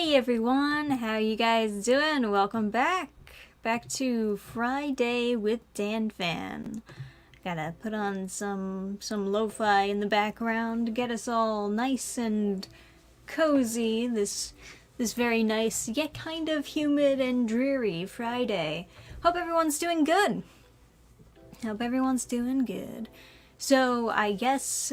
Hey everyone, how you guys doing? Welcome back to Friday with Dannphan. Gotta put on some lo-fi in the background to get us all nice and cozy this very nice yet kind of humid and dreary Friday. Hope everyone's doing good. So I guess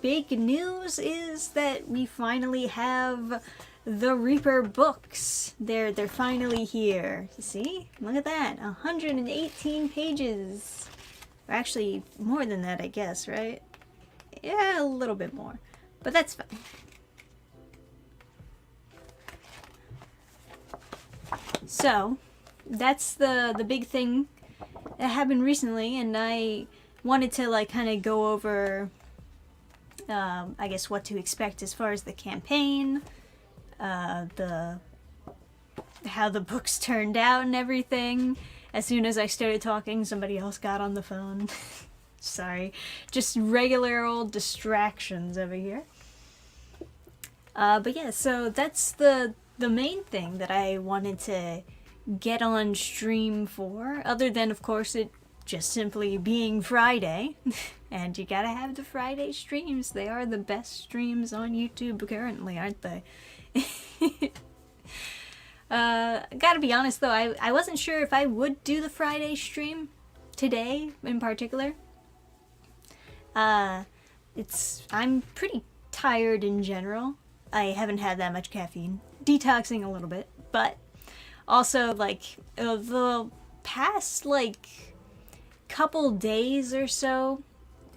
big news is that we finally have the Reaper books. They're finally here. You see? Look at that. 118 pages. Or actually more than that, I guess, right? Yeah, a little bit more. But that's fine. So, that's the big thing that happened recently, and I wanted to like kind of go over I guess what to expect as far as the campaign, how the books turned out and everything. As soon as I started talking, somebody else got on the phone. Sorry, just regular old distractions over here. But yeah, so that's the main thing that I wanted to get on stream for, other than of course it just simply being Friday. And you gotta have the Friday streams. They are the best streams on YouTube currently, aren't they? Gotta be honest though, I wasn't sure if I would do the Friday stream today in particular. I'm pretty tired in general. I haven't had that much caffeine. Detoxing a little bit, but also like the past like couple days or so,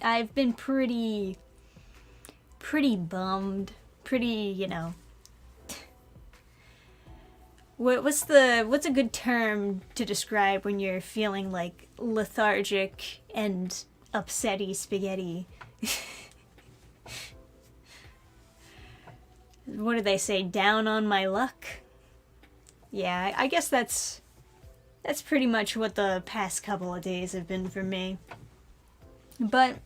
I've been pretty bummed, you know. What's a good term to describe when you're feeling like lethargic and upsetty spaghetti? What do they say? Down on my luck? Yeah, I guess that's pretty much what the past couple of days have been for me. But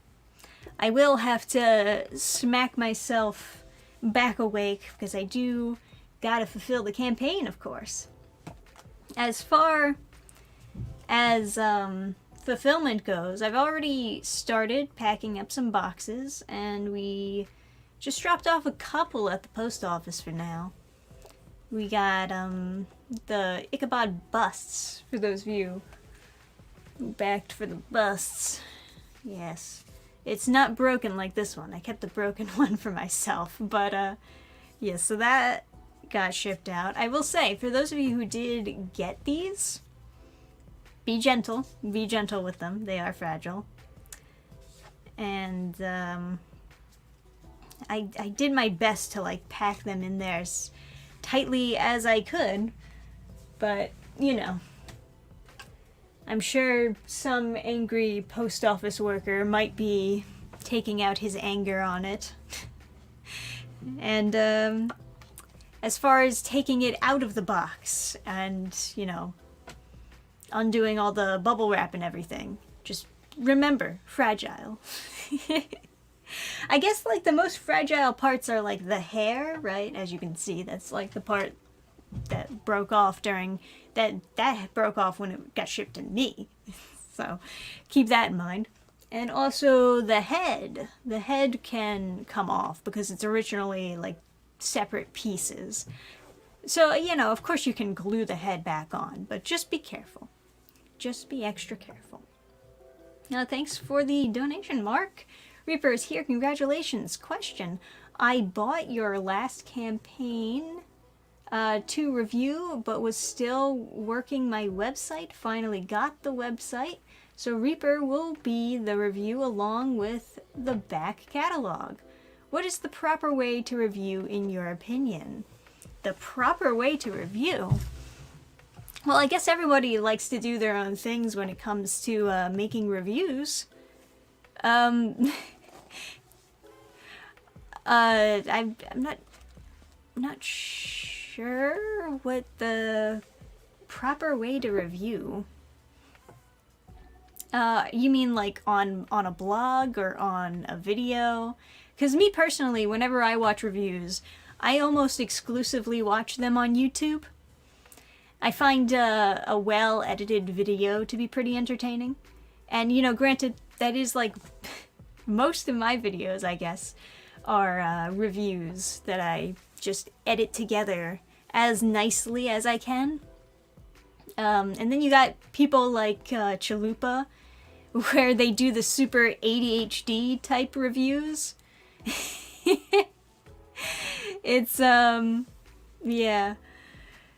I will have to smack myself back awake because I do gotta fulfill the campaign, of course. As far as fulfillment goes, I've already started packing up some boxes, and we just dropped off a couple at the post office for now. We got the Ichabod busts, for those of you who backed for the busts. Yes. It's not broken like this one. I kept the broken one for myself. But, yeah, so that got shipped out. I will say, for those of you who did get these, be gentle. Be gentle with them. They are fragile. And, I did my best to, like, pack them in there as tightly as I could. But, you know, I'm sure some angry post office worker might be taking out his anger on it. And as far as taking it out of the box and, you know, undoing all the bubble wrap and everything, just remember, fragile. I guess like the most fragile parts are like the hair, right? As you can see, that's like the part that broke off during that broke off when it got shipped to me. So keep that in mind. And also the head can come off because it's originally like separate pieces. So, you know, of course you can glue the head back on, but just be careful. Just be extra careful. Now, thanks for the donation, Mark. Reaper is here. Congratulations. Question: I bought your last campaign to review, but was still working my website. Finally got the website. So Reaper will be the review along with the back catalog. What is the proper way to review in your opinion? The proper way to review? Well, I guess everybody likes to do their own things when it comes to making reviews. I'm not sure what the proper way to review. You mean like on a blog or on a video? Because me personally, whenever I watch reviews, I almost exclusively watch them on YouTube. I find a well-edited video to be pretty entertaining. And, you know, granted, that is like most of my videos, I guess, are reviews that I just edit together as nicely as I can. And then you got people like Chalupa, where they do the super ADHD type reviews. It's, yeah.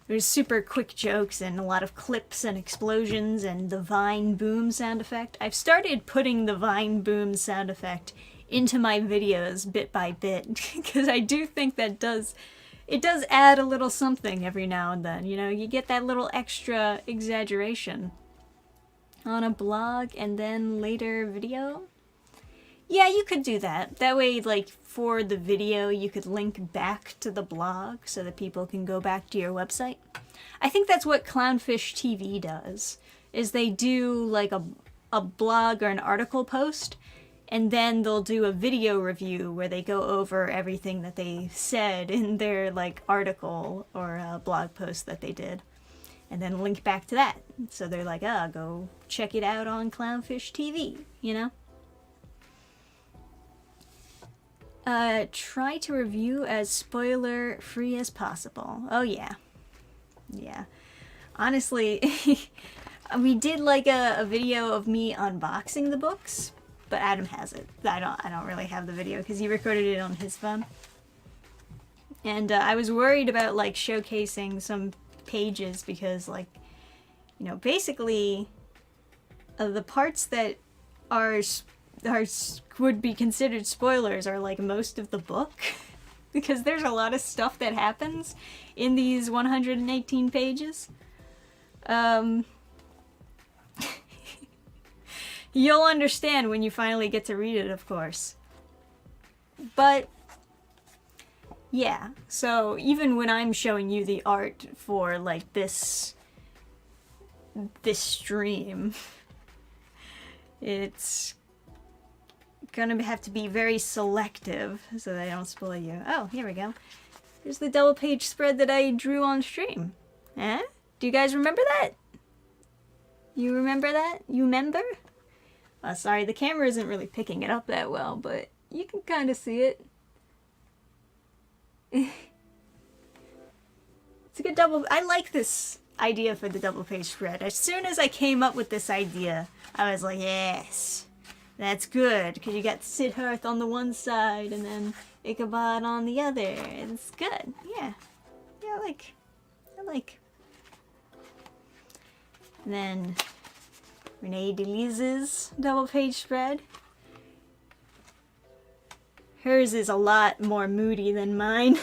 There's super quick jokes and a lot of clips and explosions and the Vine boom sound effect. I've started putting the Vine boom sound effect into my videos bit by bit, because I do think that it does add a little something every now and then. You know, you get that little extra exaggeration on a blog and then later video. Yeah, you could do that. That way, like, for the video, you could link back to the blog so that people can go back to your website. I think that's what Clownfish TV does, is they do, like, a blog or an article post, and then they'll do a video review where they go over everything that they said in their, like, article or blog post that they did, and then link back to that. So they're like, oh, go check it out on Clownfish TV, you know? Try to review as spoiler-free as possible. Oh, yeah. Yeah. Honestly, we did, like, a video of me unboxing the books, but Adam has it. I don't really have the video, because he recorded it on his phone. And, I was worried about, like, showcasing some pages, because, like, you know, basically, the parts that would be considered spoilers are like most of the book, because there's a lot of stuff that happens in these 118 pages. You'll understand when you finally get to read it, of course. But yeah, so even when I'm showing you the art for like this stream, it's gonna have to be very selective so that I don't spoil you. Oh, here we go. Here's the double page spread that I drew on stream. Eh? Do you guys remember that? You remember that? You remember? Sorry, the camera isn't really picking it up that well, but you can kind of see it. It's a good I like this idea for the double page spread. As soon as I came up with this idea, I was like, yes, that's good, because you got Siddharth on the one side and then Ichabod on the other. It's good. Yeah. Yeah, I like. And then Renee DeLise's double page spread. Hers is a lot more moody than mine.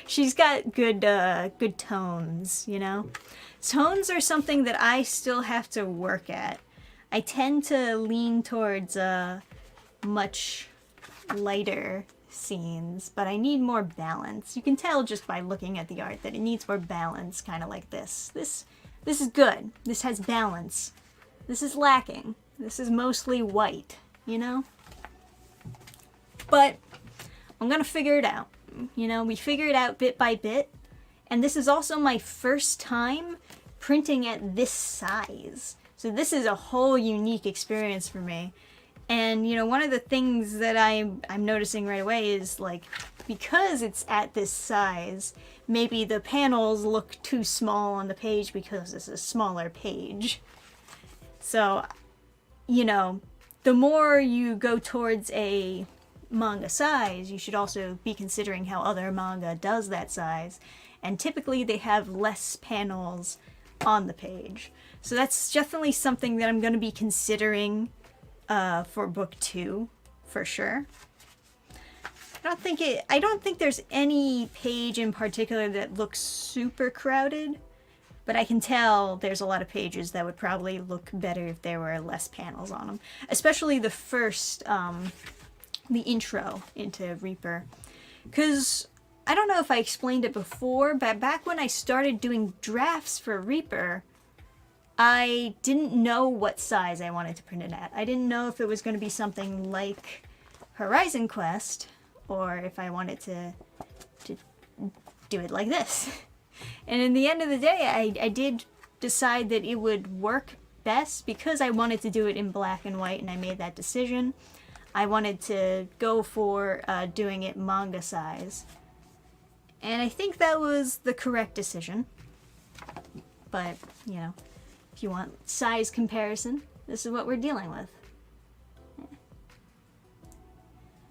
She's got good tones, you know? Tones are something that I still have to work at. I tend to lean towards much lighter scenes, but I need more balance. You can tell just by looking at the art that it needs more balance, kind of like this. This is good. This has balance. This is lacking. This is mostly white, you know? But I'm gonna figure it out. You know, we figure it out bit by bit. And this is also my first time printing at this size. So this is a whole unique experience for me. And, you know, one of the things that I'm noticing right away is, like, because it's at this size, maybe the panels look too small on the page because it's a smaller page. So, you know, the more you go towards a manga size, you should also be considering how other manga does that size. And typically they have less panels on the page. So that's definitely something that I'm going to be considering for book 2, for sure. I don't think there's any page in particular that looks super crowded, but I can tell there's a lot of pages that would probably look better if there were less panels on them. Especially the first, the intro into Reaper. Because I don't know if I explained it before, but back when I started doing drafts for Reaper, I didn't know what size I wanted to print it at. I didn't know if it was going to be something like Horizon Quest, or if I wanted to do it like this. And in the end of the day, I did decide that it would work best because I wanted to do it in black and white, and I made that decision. I wanted to go for doing it manga size. And I think that was the correct decision. But, you know, if you want size comparison, this is what we're dealing with.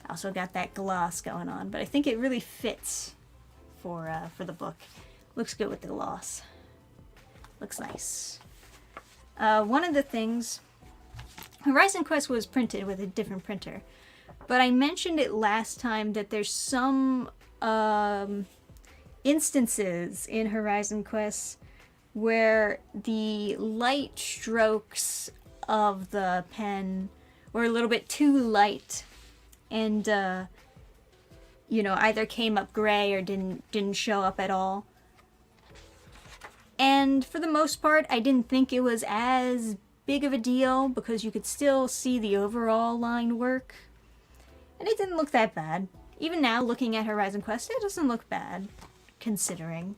Also got that gloss going on, but I think it really fits for the book. Looks good with the gloss. Looks nice. One of the things, Horizon Quest was printed with a different printer, but I mentioned it last time that there's some instances in Horizon Quest where the light strokes of the pen were a little bit too light, and you know, either came up gray or didn't show up at all. And for the most part, I didn't think it was as big of a deal because you could still see the overall line work. And it didn't look that bad. Even now, looking at Horizon Quest, it doesn't look bad, considering.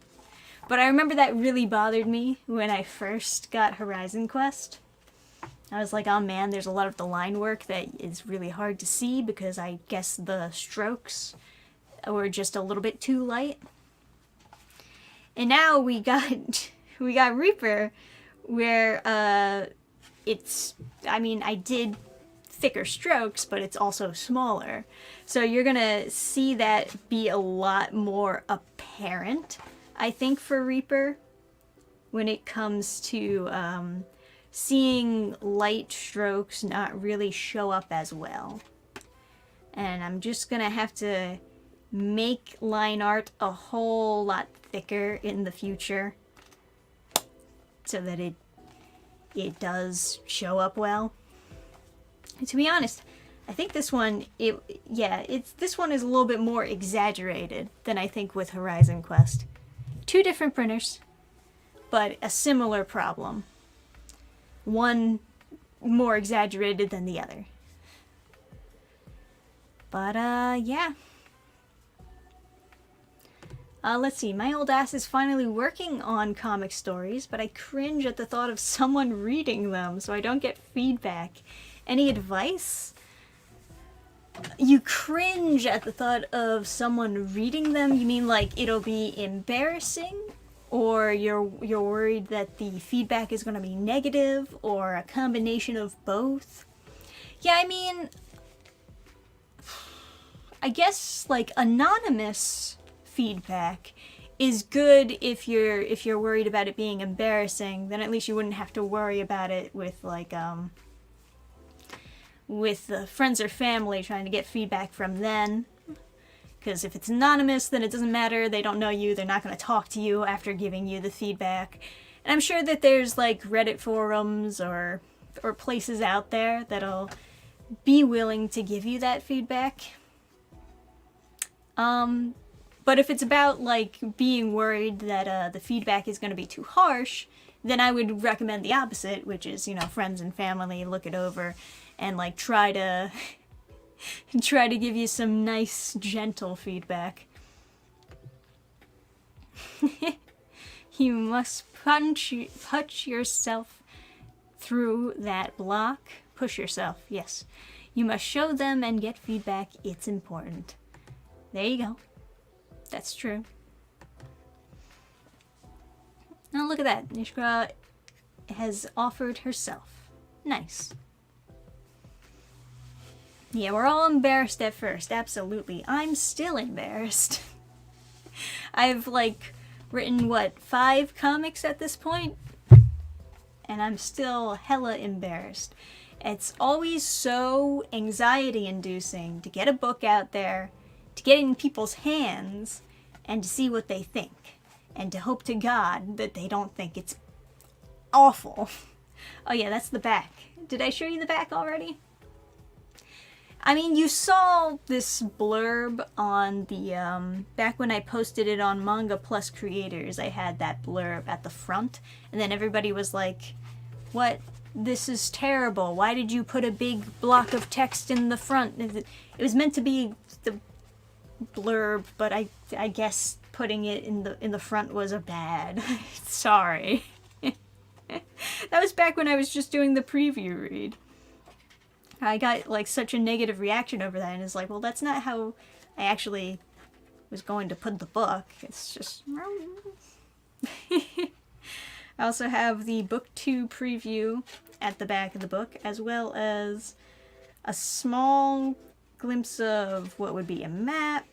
But I remember that really bothered me when I first got Horizon Quest. I was like, oh man, there's a lot of the line work that is really hard to see because I guess the strokes were just a little bit too light. And now we got Reaper, where it's, I mean, I did thicker strokes, but it's also smaller. So you're gonna see that be a lot more apparent, I think, for Reaper when it comes to seeing light strokes not really show up as well. And I'm just gonna have to make line art a whole lot thicker in the future so that it does show up well. And to be honest, I think this one, this one is a little bit more exaggerated than I think with Horizon Quest. Two different printers, but a similar problem. One more exaggerated than the other. But, yeah. Let's see, my old ass is finally working on comic stories, but I cringe at the thought of someone reading them, so I don't get feedback. Any advice? You cringe at the thought of someone reading them? You mean like it'll be embarrassing? Or you're worried that the feedback is going to be negative, or a combination of both? Yeah, I mean, I guess like anonymous feedback is good if you're worried about it being embarrassing. Then at least you wouldn't have to worry about it with like with friends or family trying to get feedback from them. Because if it's anonymous, then it doesn't matter. They don't know you. They're not going to talk to you after giving you the feedback. And I'm sure that there's like Reddit forums or places out there that'll be willing to give you that feedback. But if it's about like being worried that the feedback is going to be too harsh, then I would recommend the opposite, which is, you know, friends and family look it over and like try to give you some nice, gentle feedback. You must punch yourself through that block. Push yourself, yes. You must show them and get feedback. It's important. There you go. That's true. Now look at that. Nishka has offered herself. Nice. Yeah, we're all embarrassed at first. Absolutely. I'm still embarrassed. I've like written, what, 5 comics at this point? And I'm still hella embarrassed. It's always so anxiety-inducing to get a book out there, to get it in people's hands, and to see what they think. And to hope to God that they don't think it's awful. Oh yeah, that's the back. Did I show you the back already? I mean, you saw this blurb on the, back when I posted it on Manga Plus Creators, I had that blurb at the front, and then everybody was like, what? This is terrible. Why did you put a big block of text in the front? It was meant to be the blurb, but I guess putting it in the front was a bad. Sorry. That was back when I was just doing the preview read. I got like such a negative reaction over that, and it's like, well, that's not how I actually was going to put the book. It's just... I also have the book 2 preview at the back of the book, as well as a small glimpse of what would be a map.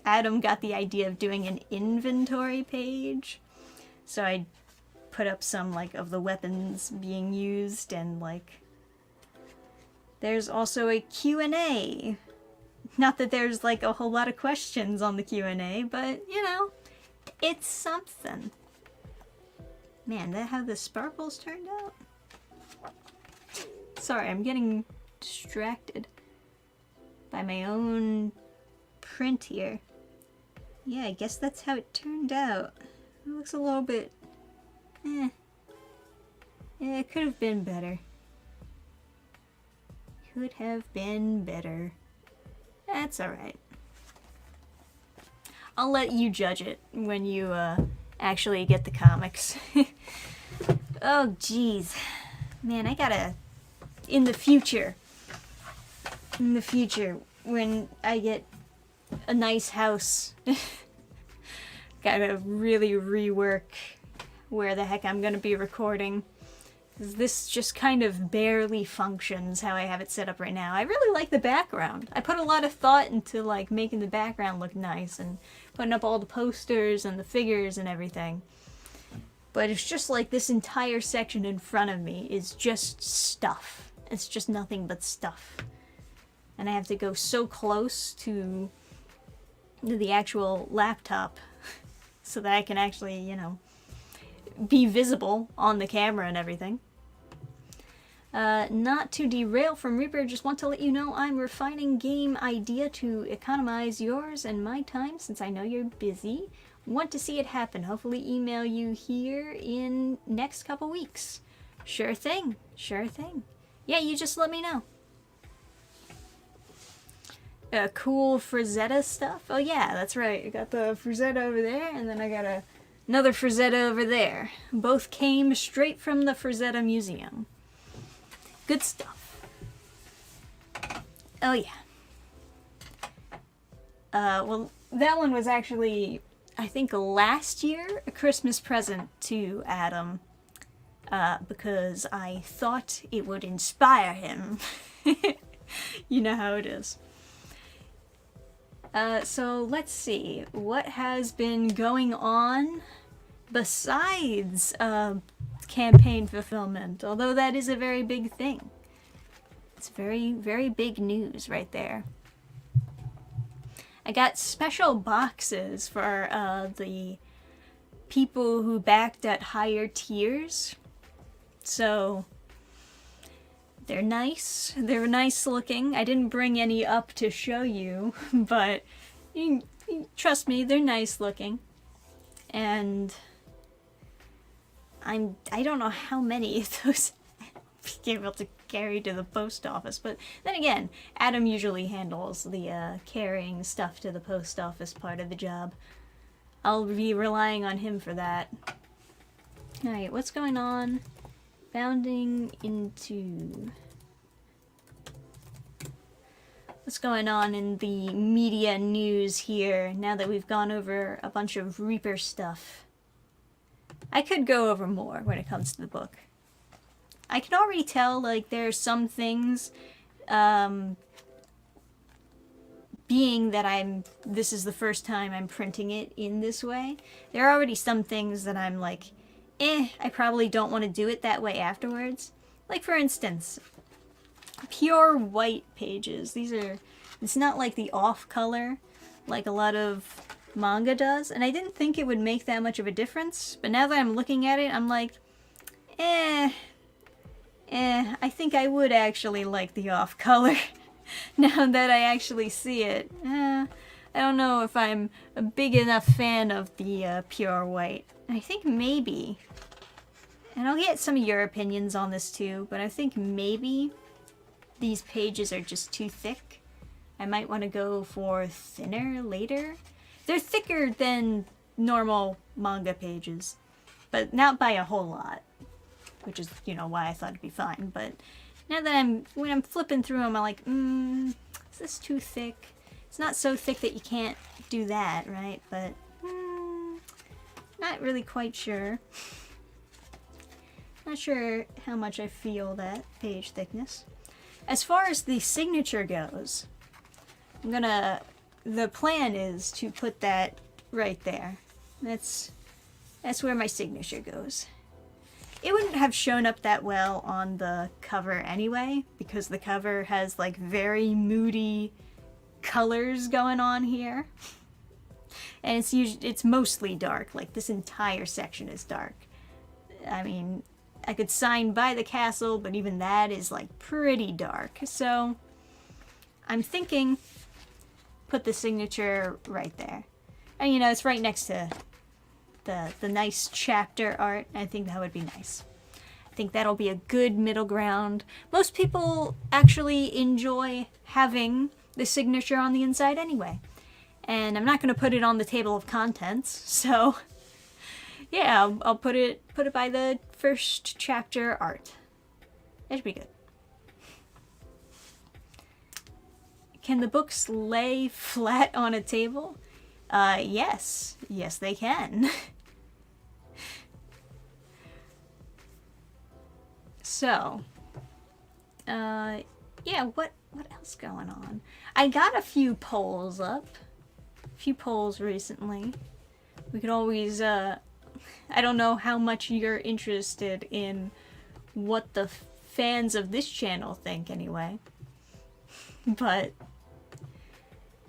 Adam got the idea of doing an inventory page, so I put up some like of the weapons being used, and like there's also a Q&A. Not that there's like a whole lot of questions on the Q&A, but you know, it's something. Man, that how the sparkles turned out? Sorry, I'm getting distracted by my own print here. Yeah, I guess that's how it turned out. It looks a little bit... Yeah, it could have been better. Could have been better. That's alright. I'll let you judge it when you actually get the comics. Oh, jeez. Man, I gotta... In the future, when I get a nice house, gotta really rework where the heck I'm gonna be recording. This just kind of barely functions how I have it set up right now. I really like the background. I put a lot of thought into like making the background look nice and putting up all the posters and the figures and everything. But it's just like this entire section in front of me is just stuff. It's just nothing but stuff. And I have to go so close to the actual laptop so that I can actually, you know, be visible on the camera and everything. Not to derail from Reaper, just want to let you know I'm refining game idea to economize yours and my time since I know you're busy. Want to see it happen. Hopefully email you here in next couple weeks. Sure thing. Sure thing. Yeah, you just let me know. Cool Frazetta stuff. Oh yeah, that's right. I got the Frazetta over there, and then I got another Frazetta over there. Both came straight from the Frazetta Museum. Good stuff. Oh yeah. Well, that one was actually, I think last year, a Christmas present to Adam. Because I thought it would inspire him. You know how it is. So let's see. What has been going on besides campaign fulfillment? Although that is a very big thing. It's very, very big news right there. I got special boxes for the people who backed at higher tiers. So they're nice. They're nice looking. I didn't bring any up to show you, but you trust me, they're nice looking. And I don't know how many of those I'll be able to carry to the post office, but then again, Adam usually handles the carrying stuff to the post office part of the job. I'll be relying on him for that. Alright, what's going on? Bounding into... What's going on in the media news here now that we've gone over a bunch of Reaper stuff? I could go over more when it comes to the book. I can already tell, like, there are some things, being that this is the first time I'm printing it in this way, there are already some things that I'm like, I probably don't want to do it that way afterwards. Like, for instance, pure white pages. It's not like the off color like a lot of manga does, and I didn't think it would make that much of a difference, but now that I'm looking at it, I'm like, I think I would actually like the off color now that I actually see it. I don't know if I'm a big enough fan of the pure white. I think maybe, and I'll get some of your opinions on this too, but I think maybe these pages are just too thick. I might want to go for thinner later. They're thicker than normal manga pages, but not by a whole lot, which is, you know, why I thought it'd be fine. But now that when I'm flipping through them, I'm like, is this too thick? It's not so thick that you can't do that, right? But, not really quite sure. Not sure how much I feel that page thickness. As far as the signature goes, the plan is to put that right there. That's where my signature goes. It wouldn't have shown up that well on the cover anyway, because the cover has like very moody colors going on here. And it's mostly dark. Like this entire section is dark. I mean, I could sign by the castle, but even that is like pretty dark. So I'm thinking put the signature right there. And you know, it's right next to the nice chapter art. I think that would be nice. I think that'll be a good middle ground. Most people actually enjoy having the signature on the inside anyway. And I'm not going to put it on the table of contents, so yeah, I'll put it by the first chapter art. That should be good. Can the books lay flat on a table? Yes. Yes, they can. So, yeah, what else going on? I got a few polls up. A few polls recently. We could always, I don't know how much you're interested in what the fans of this channel think anyway. But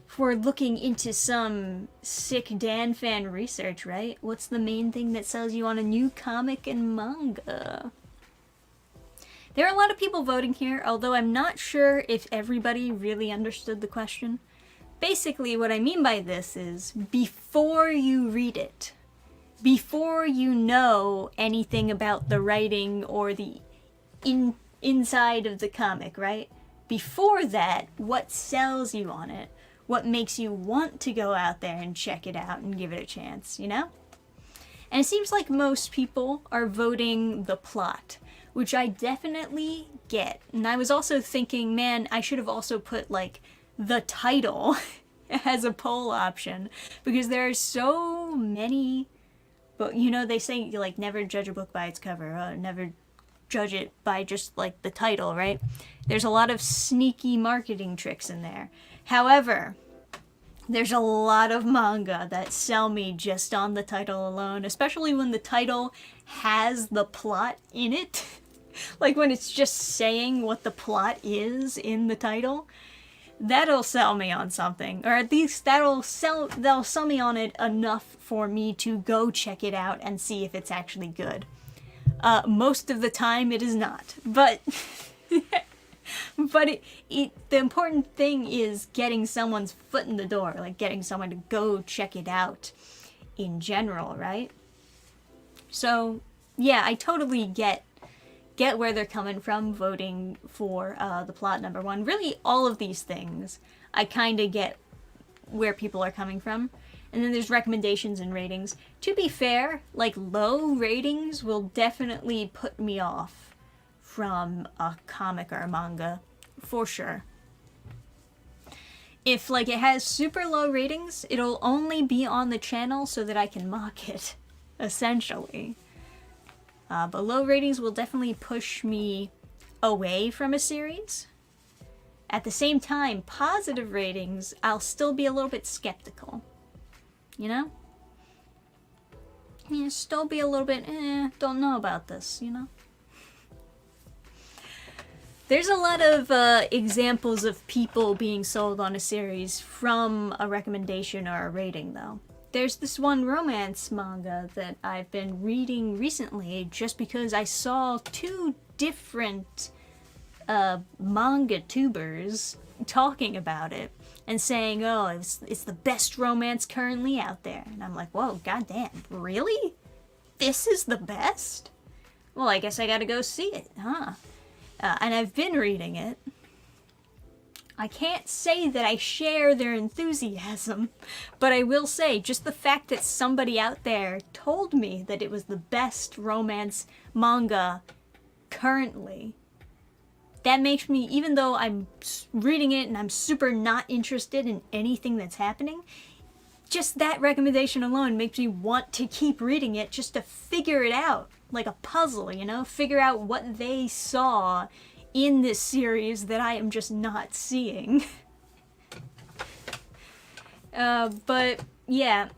if we're looking into some sick Dannphan research, right? What's the main thing that sells you on a new comic and manga? There are a lot of people voting here, although I'm not sure if everybody really understood the question. Basically, what I mean by this is, before you read it, before you know anything about the writing or the inside of the comic, right? Before that, what sells you on it? What makes you want to go out there and check it out and give it a chance, you know? And it seems like most people are voting the plot, which I definitely get. And I was also thinking, man, I should have also put, like, the title as a poll option, because there are so many, but you know, they say, like, never judge a book by its cover, never judge it by just, like, the title, right? There's a lot of sneaky marketing tricks in there. However, there's a lot of manga that sell me just on the title alone, especially when the title has the plot in it. Like when it's just saying what the plot is in the title. That'll sell me on something, or at least they'll sell me on it enough for me to go check it out and see if it's actually good. Most of the time it is not, but but the important thing is getting someone's foot in the door, like getting someone to go check it out in general, right? So yeah, I totally get where they're coming from voting for the plot number one. Really, all of these things, I kind of get where people are coming from. And then there's recommendations and ratings. To be fair, like, low ratings will definitely put me off from a comic or a manga, for sure. If, like, it has super low ratings, it'll only be on the channel so that I can mock it, essentially. But low ratings will definitely push me away from a series. At the same time, positive ratings, I'll still be a little bit skeptical. You know? Yeah, still be a little bit, don't know about this, you know? There's a lot of examples of people being sold on a series from a recommendation or a rating, though. There's this one romance manga that I've been reading recently just because I saw two different manga tubers talking about it and saying, oh, it's the best romance currently out there. And I'm like, whoa, goddamn, really? This is the best? Well, I guess I gotta go see it, huh? And I've been reading it. I can't say that I share their enthusiasm, but I will say just the fact that somebody out there told me that it was the best romance manga currently, that makes me, even though I'm reading it and I'm super not interested in anything that's happening, just that recommendation alone makes me want to keep reading it just to figure it out, like a puzzle, you know? Figure out what they saw in this series that I am just not seeing. But yeah,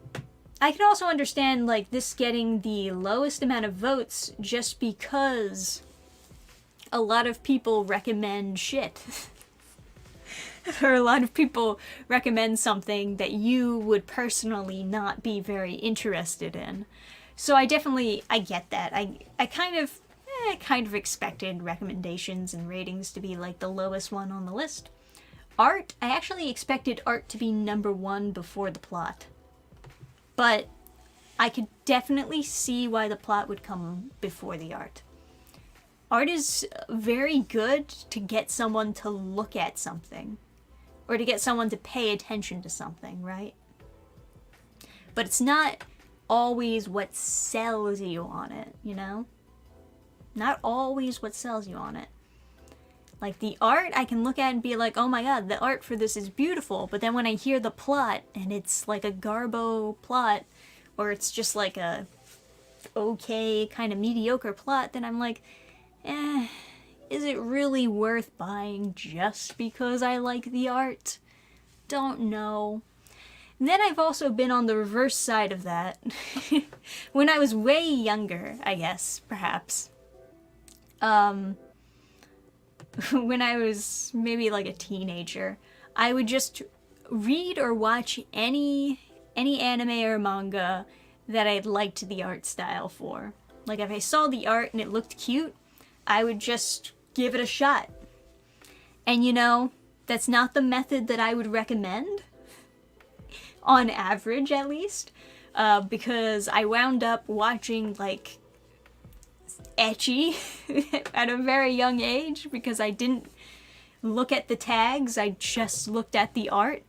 I can also understand like this getting the lowest amount of votes just because a lot of people recommend shit. Or a lot of people recommend something that you would personally not be very interested in. So I get that. I kind of expected recommendations and ratings to be like the lowest one on the list. Art, I actually expected art to be number one before the plot. But I could definitely see why the plot would come before the art. Art is very good to get someone to look at something. Or to get someone to pay attention to something, right? But it's not always what sells you on it, you know? Not always what sells you on it. Like the art, I can look at and be like, oh my god, the art for this is beautiful. But then when I hear the plot, and it's like a garbo plot, or it's just like a okay, kind of mediocre plot, then I'm like, is it really worth buying just because I like the art? Don't know. And then I've also been on the reverse side of that. When I was way younger, I guess, perhaps. When I was maybe like a teenager, I would just read or watch any anime or manga that I liked the art style for. Like if I saw the art and it looked cute, I would just give it a shot. And you know, that's not the method that I would recommend, on average at least, because I wound up watching like ecchi at a very young age because I didn't look at the tags, I just looked at the art.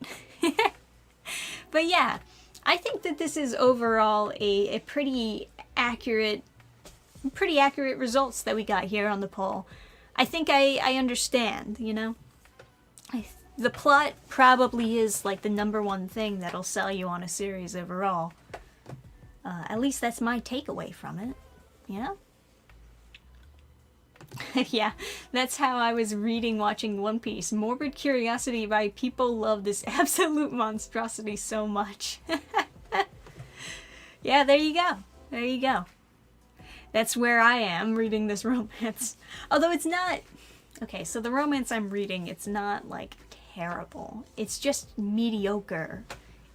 But yeah, I think that this is overall a pretty accurate results that we got here on the poll. I think I understand, you know? The plot probably is like the number one thing that'll sell you on a series overall. At least that's my takeaway from it, you know? Yeah, that's how I was watching One Piece. Morbid curiosity why people love this absolute monstrosity so much. Yeah, there you go. There you go. That's where I am reading this romance. Although it's not... Okay, so the romance I'm reading, it's not, like, terrible. It's just mediocre.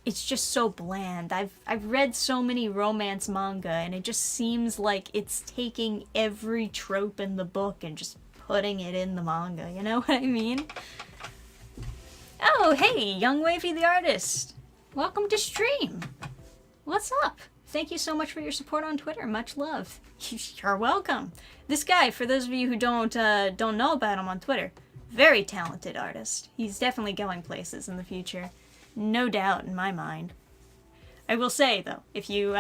It's just so bland. I've read so many romance manga, and it just seems like it's taking every trope in the book and just putting it in the manga. You know what I mean? Oh, hey, Young Wavy the Artist. Welcome to stream. What's up? Thank you so much for your support on Twitter. Much love. You're welcome. This guy, for those of you who don't know about him on Twitter, very talented artist. He's definitely going places in the future. No doubt in my mind. I will say though, if you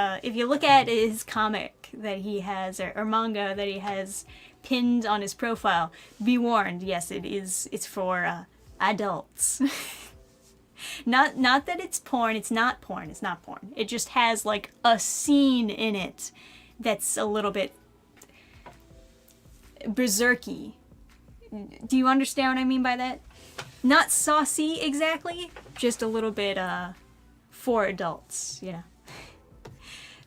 look at his comic that he has or manga that he has pinned on his profile, be warned. Yes, it's for adults. Not that it's porn. It's not porn. It's not porn. It just has like a scene in it that's a little bit berserky. Do you understand what I mean by that? Not saucy exactly, just a little bit for adults, you know.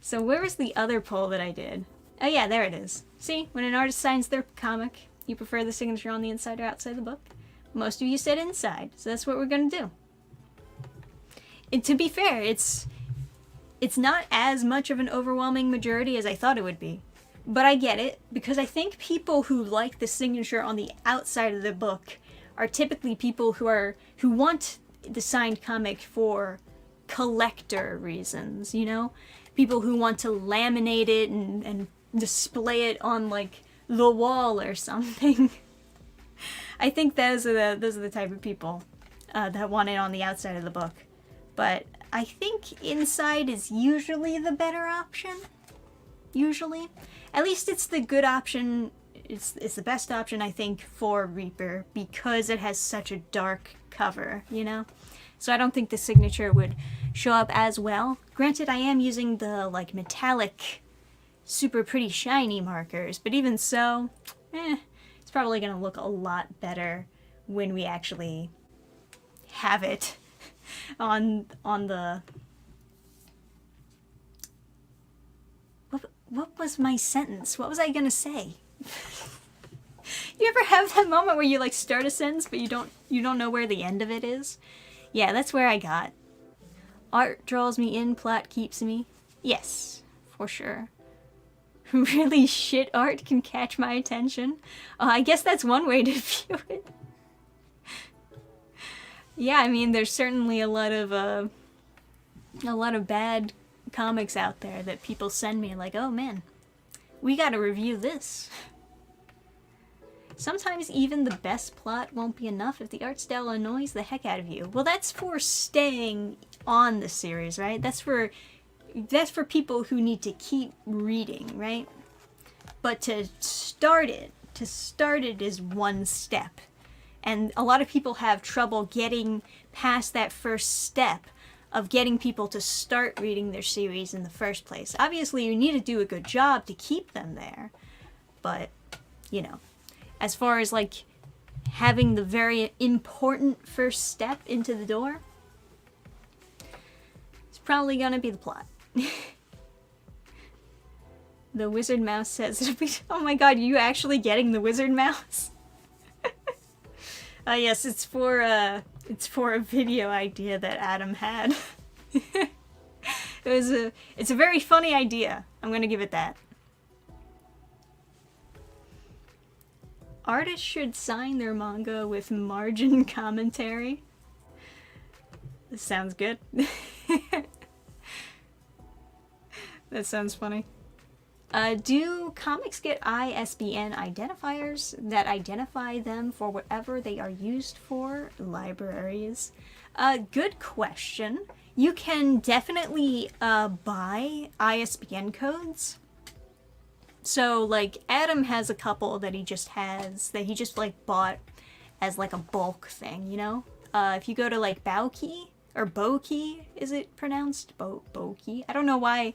So where was the other poll that I did? Oh yeah, there it is. See, when an artist signs their comic, you prefer the signature on the inside or outside the book? Most of you said inside, so that's what we're gonna do. And to be fair, it's not as much of an overwhelming majority as I thought it would be. But I get it, because I think people who like the signature on the outside of the book are typically people who want the signed comic for collector reasons, you know? People who want to laminate it and display it on like the wall or something. I think those are the type of people. that want it on the outside of the book. But I think inside is usually the better option. Usually. At least it's the good option. It's the best option, I think, for Reaper because it has such a dark cover, you know? So I don't think the signature would show up as well. Granted, I am using the, like, metallic, super pretty shiny markers, but even so, it's probably going to look a lot better when we actually have it on the... What was my sentence? What was I going to say? You ever have that moment where you, like, start a sentence, but you don't know where the end of it is? Yeah, that's where I got. Art draws me in, plot keeps me. Yes, for sure. Really shit art can catch my attention. I guess that's one way to view it. Yeah, I mean, there's certainly a lot of bad comics out there that people send me like, oh man, we gotta review this. Sometimes even the best plot won't be enough if the art style annoys the heck out of you. Well, that's for staying on the series, right? That's for people who need to keep reading, right? But to start it is one step. And a lot of people have trouble getting past that first step of getting people to start reading their series in the first place. Obviously, you need to do a good job to keep them there. But, you know, as far as, like, having the very important first step into the door, it's probably gonna be the plot. The wizard mouse says, oh my god, are you actually getting the wizard mouse? Yes, it's for a video idea that Adam had. It's a very funny idea. I'm gonna give it that. Artists should sign their manga with margin commentary. This sounds good. That sounds funny. Do comics get ISBN identifiers that identify them for whatever they are used for? Libraries. Good question. You can definitely buy ISBN codes. So, like, Adam has a couple that he just like bought as like a bulk thing, you know? If you go to like Bowkey, or Bokey, is it pronounced? Bokey? I don't know why.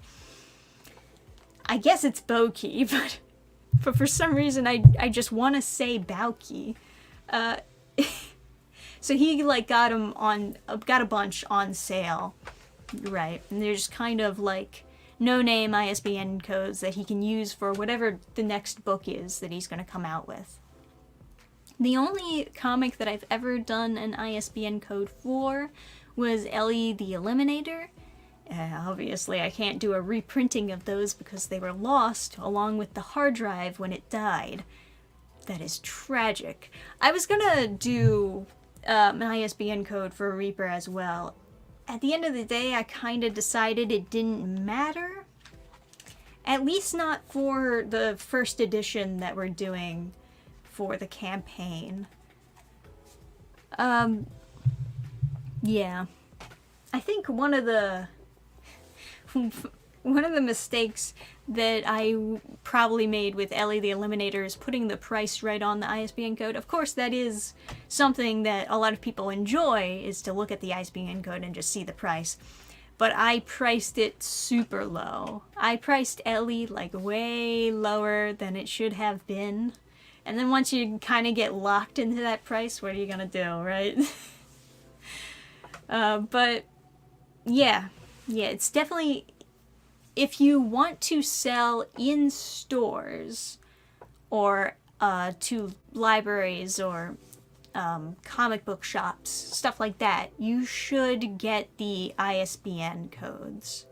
I guess it's Bokey, but for some reason I just want to say Bowkey. So he like got a bunch on sale, right? And they're just kind of like no-name ISBN codes that he can use for whatever the next book is that he's going to come out with. The only comic that I've ever done an ISBN code for was Ellie the Eliminator. Obviously, I can't do a reprinting of those because they were lost along with the hard drive when it died. That is tragic. I was gonna do an ISBN code for Reaper as well. At the end of the day, I kind of decided it didn't matter. At least not for the first edition that we're doing for the campaign. Yeah. I think one of the mistakes that I probably made with Ellie the Eliminator is putting the price right on the ISBN code. Of course, that is something that a lot of people enjoy, is to look at the ISBN code and just see the price. But I priced it super low. I priced Ellie like way lower than it should have been. And then once you kind of get locked into that price, what are you gonna do, right? But yeah, it's definitely, if you want to sell in stores or to libraries or comic book shops, stuff like that, you should get the ISBN codes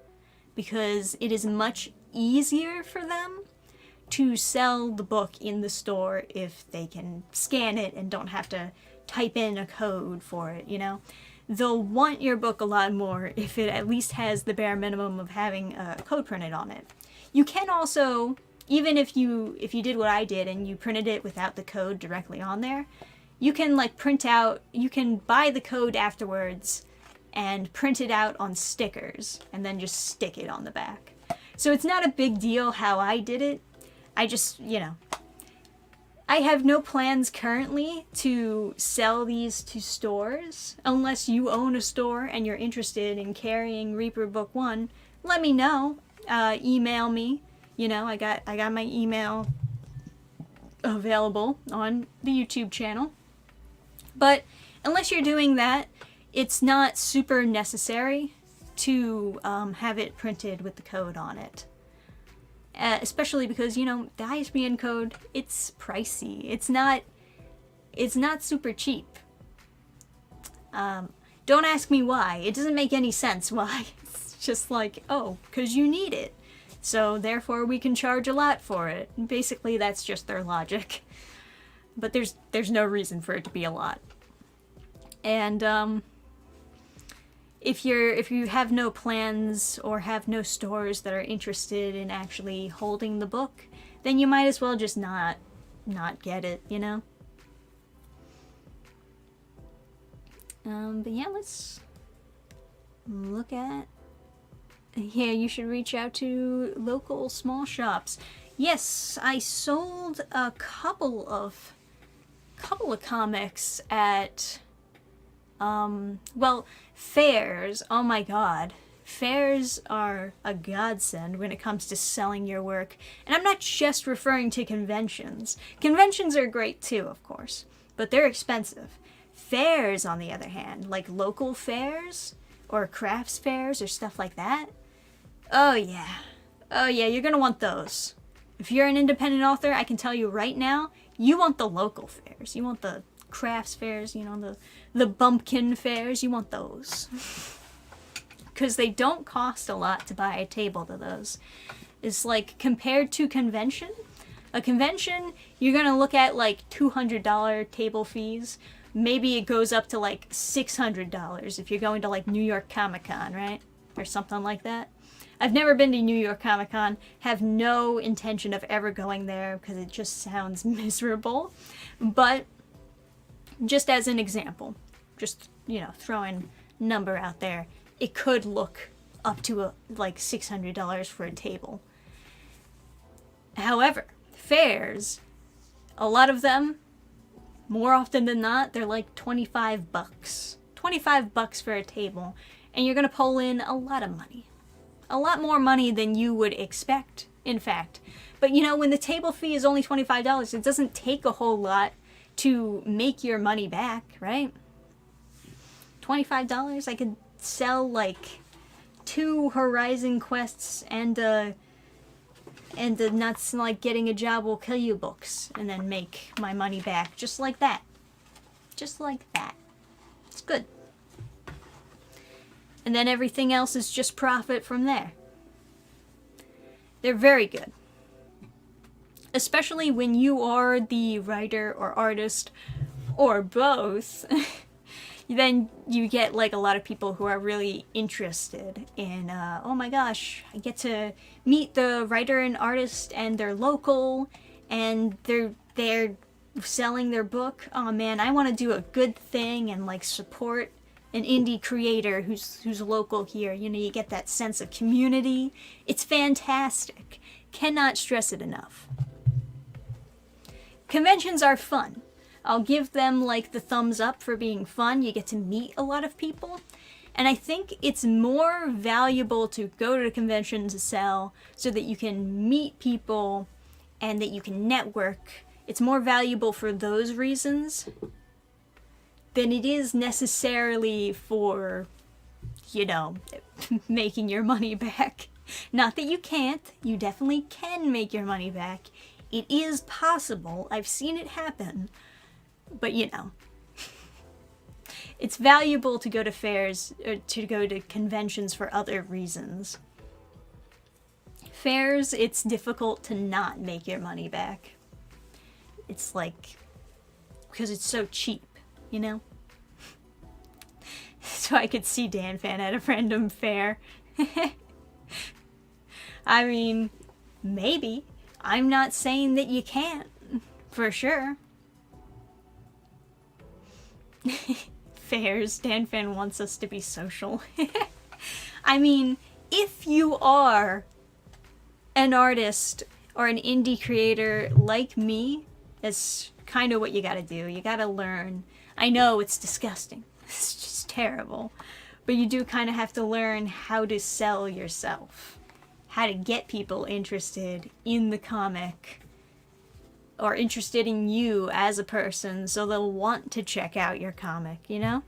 because it is much easier for them to sell the book in the store if they can scan it and don't have to type in a code for it, you know? They'll want your book a lot more if it at least has the bare minimum of having a code printed on it. You can also, even if you did what I did and you printed it without the code directly on there, you can like print out, you can buy the code afterwards and print it out on stickers and then just stick it on the back. So it's not a big deal how I did it. I just, you know, I have no plans currently to sell these to stores. Unless you own a store and you're interested in carrying Reaper Book 1, let me know. Email me. You know, I got my email available on the YouTube channel. But unless you're doing that, it's not super necessary to have it printed with the code on it. Especially because, you know, the ISBN code, it's pricey. It's not super cheap. Don't ask me why. It doesn't make any sense why. It's just like, oh, because you need it. So therefore we can charge a lot for it. Basically that's just their logic. But there's no reason for it to be a lot. And if you have no plans or have no stores that are interested in actually holding the book, then you might as well just not get it, you know? But yeah, let's look at... Yeah, you should reach out to local small shops. Yes, I sold a couple of comics at... well, fairs, oh my god. Fairs are a godsend when it comes to selling your work. And I'm not just referring to conventions. Conventions are great too, of course, but they're expensive. Fairs, on the other hand, like local fairs or crafts fairs or stuff like that, oh yeah, you're gonna want those. If you're an independent author, I can tell you right now, you want the local fairs. You want the crafts fairs, you know, the bumpkin fairs, you want those. Because they don't cost a lot to buy a table to those. It's like, compared to a convention, you're gonna look at like $200 table fees. Maybe it goes up to like $600 if you're going to like New York Comic Con, right? Or something like that. I've never been to New York Comic Con, have no intention of ever going there because it just sounds miserable. But just as an example, just, you know, throwing a number out there, it could look up to like $600 for a table. However, fairs, a lot of them, more often than not, they're like $25. $25 for a table, and you're gonna pull in a lot of money. A lot more money than you would expect, in fact. But you know, when the table fee is only $25, it doesn't take a whole lot to make your money back, right? $25, I could sell like 2 Horizon Quests and the Nuts Like Getting a Job Will Kill You books, and then make my money back just like that. Just like that. It's good. And then everything else is just profit from there. They're very good. Especially when you are the writer or artist, or both. Then you get like a lot of people who are really interested in, oh my gosh, I get to meet the writer and artist and they're local and they're selling their book. Oh man, I want to do a good thing and like support an indie creator who's local here. You know, you get that sense of community. It's fantastic. Cannot stress it enough. Conventions are fun. I'll give them like the thumbs up for being fun. You get to meet a lot of people. And I think it's more valuable to go to a convention to sell so that you can meet people and that you can network. It's more valuable for those reasons than it is necessarily for, you know, making your money back. Not that you can't. You definitely can make your money back. It is possible. I've seen it happen. But, you know, it's valuable to go to fairs, or to go to conventions for other reasons. Fairs, it's difficult to not make your money back. It's like, because it's so cheap, you know? So I could see Dannphan at a random fair. I mean, maybe. I'm not saying that you can't, for sure. Fairs. Dannphan wants us to be social. I mean, if you are an artist or an indie creator like me, that's kind of what you gotta do. You gotta learn. I know it's disgusting. It's just terrible. But you do kind of have to learn how to sell yourself. How to get people interested in the comic. Or interested in you as a person, so they'll want to check out your comic, you know?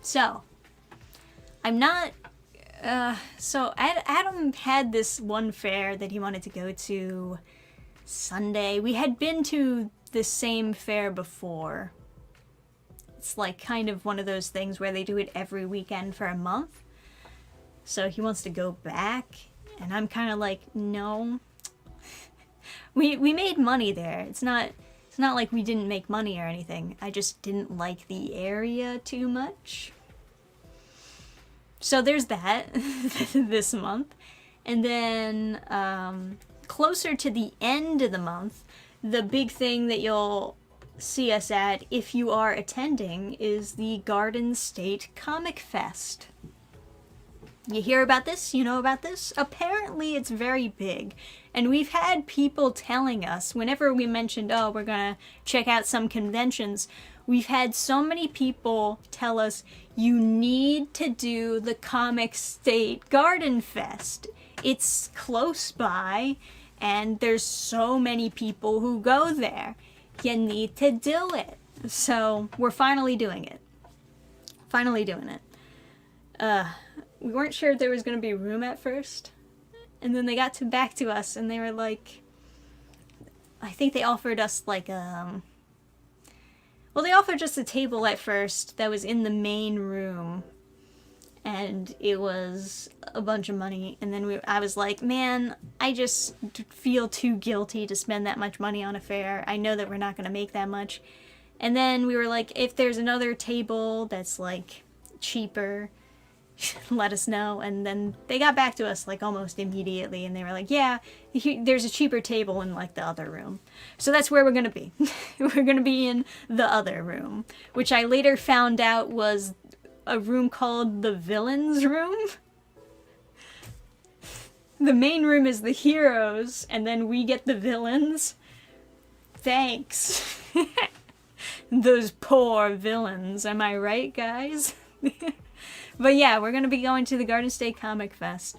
So, I'm not... so Adam had this one fair that he wanted to go to Sunday. We had been to the same fair before. It's like kind of one of those things where they do it every weekend for a month. So he wants to go back, and I'm kind of like, no. We made money there. It's not like we didn't make money or anything. I just didn't like the area too much. So there's that this month. And then closer to the end of the month, the big thing that you'll see us at if you are attending is the Garden State Comic Fest. You hear about this? You know about this? Apparently it's very big. And we've had people telling us, whenever we mentioned, oh, we're gonna check out some conventions, we've had so many people tell us, you need to do the Comic State Garden Fest. It's close by, and there's so many people who go there. You need to do it. So we're finally doing it. Finally doing it. We weren't sure if there was going to be room at first. And then they got back to us and they were like, I think they offered us like well, they offered just a table at first that was in the main room. And it was a bunch of money. And then I was like, man, I just feel too guilty to spend that much money on a fair. I know that we're not going to make that much. And then we were like, if there's another table that's like cheaper, let us know. And then they got back to us like almost immediately, and they were like, yeah, there's a cheaper table in like the other room. So that's where we're gonna be. We're gonna be in the other room, which I later found out was a room called the Villains Room. The main room is the heroes, and then we get the villains. Thanks. Those poor villains, am I right, guys? But yeah, we're going to be going to the Garden State Comic Fest.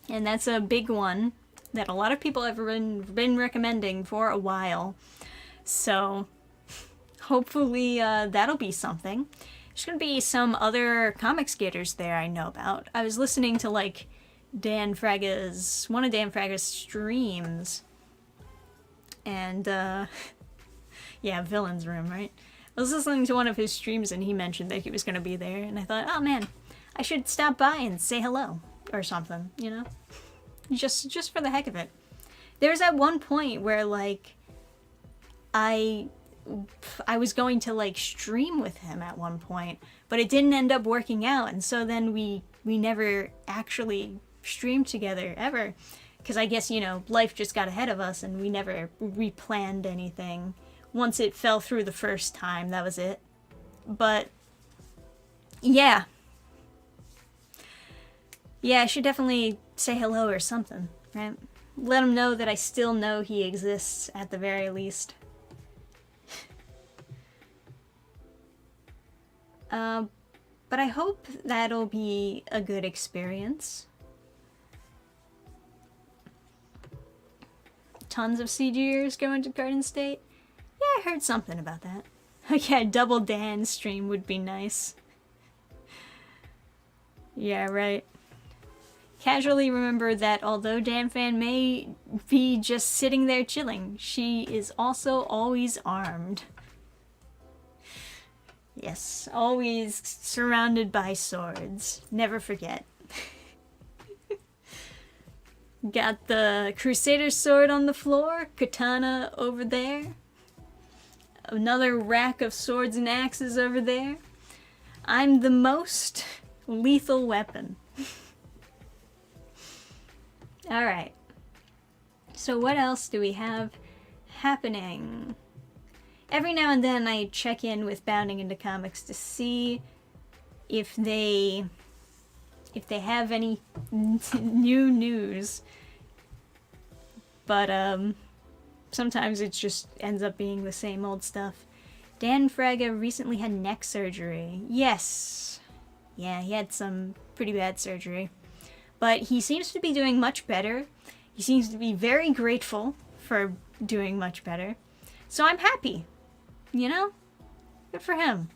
And that's a big one that a lot of people have been recommending for a while. So hopefully that'll be something. There's going to be some other comic skaters there I know about. I was listening to like one of Dan Fraga's streams. And yeah, Villains Room, right? I was listening to one of his streams and he mentioned that he was going to be there, and I thought, oh man, I should stop by and say hello or something, you know? Just for the heck of it. There's at one point where like I was going to like stream with him at one point, but it didn't end up working out, and so then we never actually streamed together ever, because I guess, you know, life just got ahead of us and we never replanned anything. Once it fell through the first time, that was it. But, yeah. Yeah, I should definitely say hello or something, right? Let him know that I still know he exists, at the very least. But I hope that'll be a good experience. Tons of CGers going to Garden State. Yeah, I heard something about that. Yeah, a double Dan stream would be nice. Yeah, right. Casually remember that although Dannphan may be just sitting there chilling, she is also always armed. Yes, always surrounded by swords. Never forget. Got the Crusader sword on the floor, katana over there. Another rack of swords and axes over there. I'm the most lethal weapon. Alright. So what else do we have happening? every now and then I check in with Bounding Into Comics to see if they have any new news. But sometimes it just ends up being the same old stuff. Dannphan recently had neck surgery. Yes. Yeah, he had some pretty bad surgery. But he seems to be doing much better. He seems to be very grateful for doing much better. So I'm happy. You know? Good for him.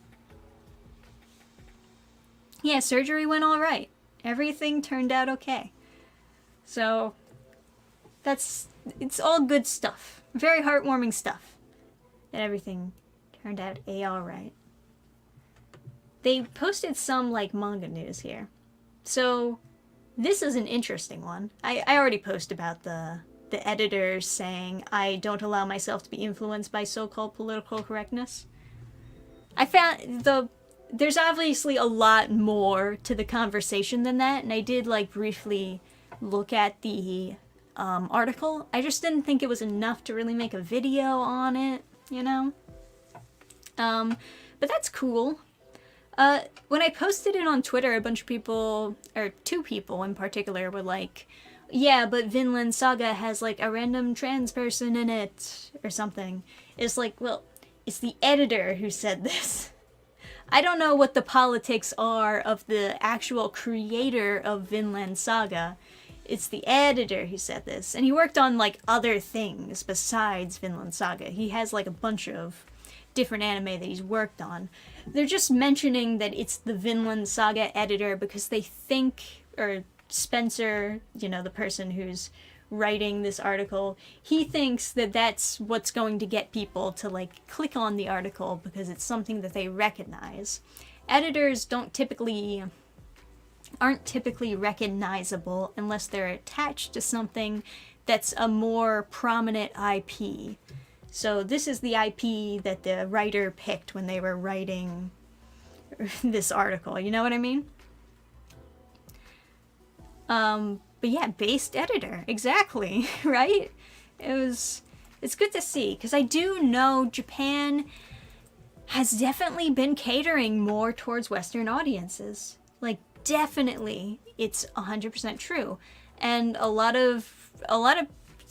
Yeah, surgery went alright. Everything turned out okay. So, it's all good stuff. Very heartwarming stuff. That everything turned out alright. They posted some, like, manga news here. So, this is an interesting one. I already posted about the editor saying, I don't allow myself to be influenced by so-called political correctness. I found there's obviously a lot more to the conversation than that, and I did, like, briefly look at the article. I just didn't think it was enough to really make a video on it, you know? But that's cool. When I posted it on Twitter, a bunch of people, or 2 people in particular, were like, yeah, but Vinland Saga has, like, a random trans person in it, or something. It's like, well, it's the editor who said this. I don't know what the politics are of the actual creator of Vinland Saga. It's the editor who said this. And he worked on, like, other things besides Vinland Saga. He has, like, a bunch of different anime that he's worked on. They're just mentioning that it's the Vinland Saga editor because they think, or Spencer, you know, the person who's writing this article, he thinks that that's what's going to get people to, like, click on the article because it's something that they recognize. Editors aren't typically recognizable unless they're attached to something that's a more prominent IP. So this is the IP that the writer picked when they were writing this article, you know what I mean? But yeah, based editor, exactly, right? It's good to see, because I do know Japan has definitely been catering more towards Western audiences. Like, definitely, it's 100% true. And a lot of,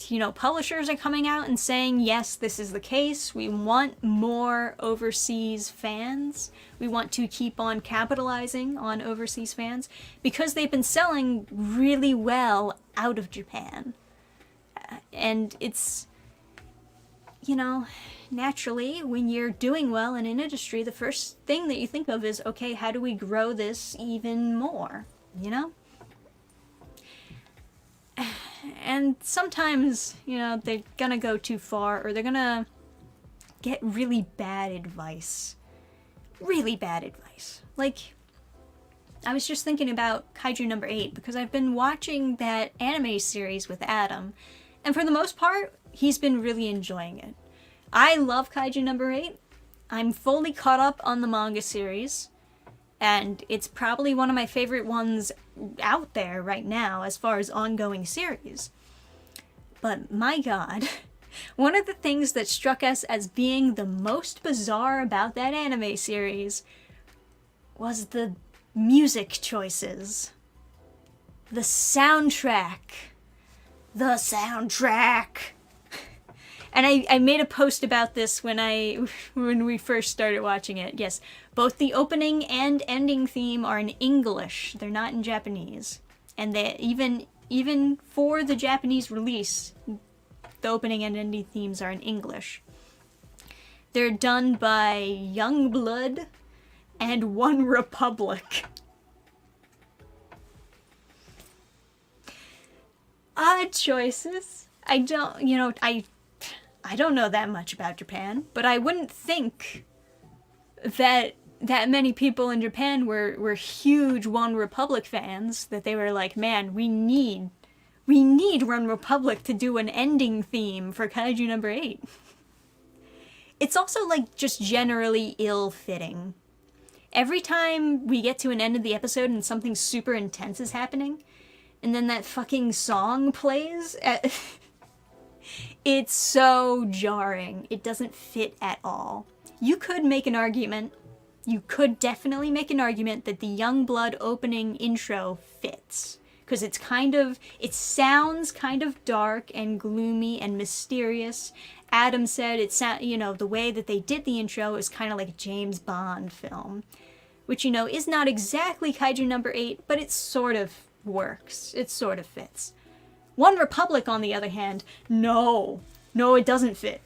you know, publishers are coming out and saying, yes, this is the case. We want more overseas fans. We want to keep on capitalizing on overseas fans because they've been selling really well out of Japan. And it's, you know, naturally, when you're doing well in an industry, the first thing that you think of is, okay, how do we grow this even more, you know? And sometimes, you know, they're gonna go too far, or they're gonna get really bad advice. Really bad advice. Like, I was just thinking about Kaiju number 8, because I've been watching that anime series with Adam, and for the most part, he's been really enjoying it. I love Kaiju number 8. I'm fully caught up on the manga series, and it's probably one of my favorite ones out there right now as far as ongoing series. But my god, one of the things that struck us as being the most bizarre about that anime series was the music choices. The soundtrack. The soundtrack. And I made a post about this when we first started watching it. Yes, both the opening and ending theme are in English. They're not in Japanese. And they even for the Japanese release, the opening and ending themes are in English. They're done by Youngblood and One Republic. Odd choices. I don't know that much about Japan, but I wouldn't think that many people in Japan were huge One Republic fans, that they were like, man, we need One Republic to do an ending theme for Kaiju number 8. It's also, like, just generally ill-fitting. Every time we get to an end of the episode and something super intense is happening, and then that fucking song plays, It's so jarring. It doesn't fit at all. You could make an argument, you could definitely make an argument that the Youngblood opening intro fits. Because it's it sounds kind of dark and gloomy and mysterious. Adam said the way that they did the intro is kind of like a James Bond film. Which, is not exactly Kaiju number 8, but it sort of works. It sort of fits. One Republic, on the other hand, no, it doesn't fit.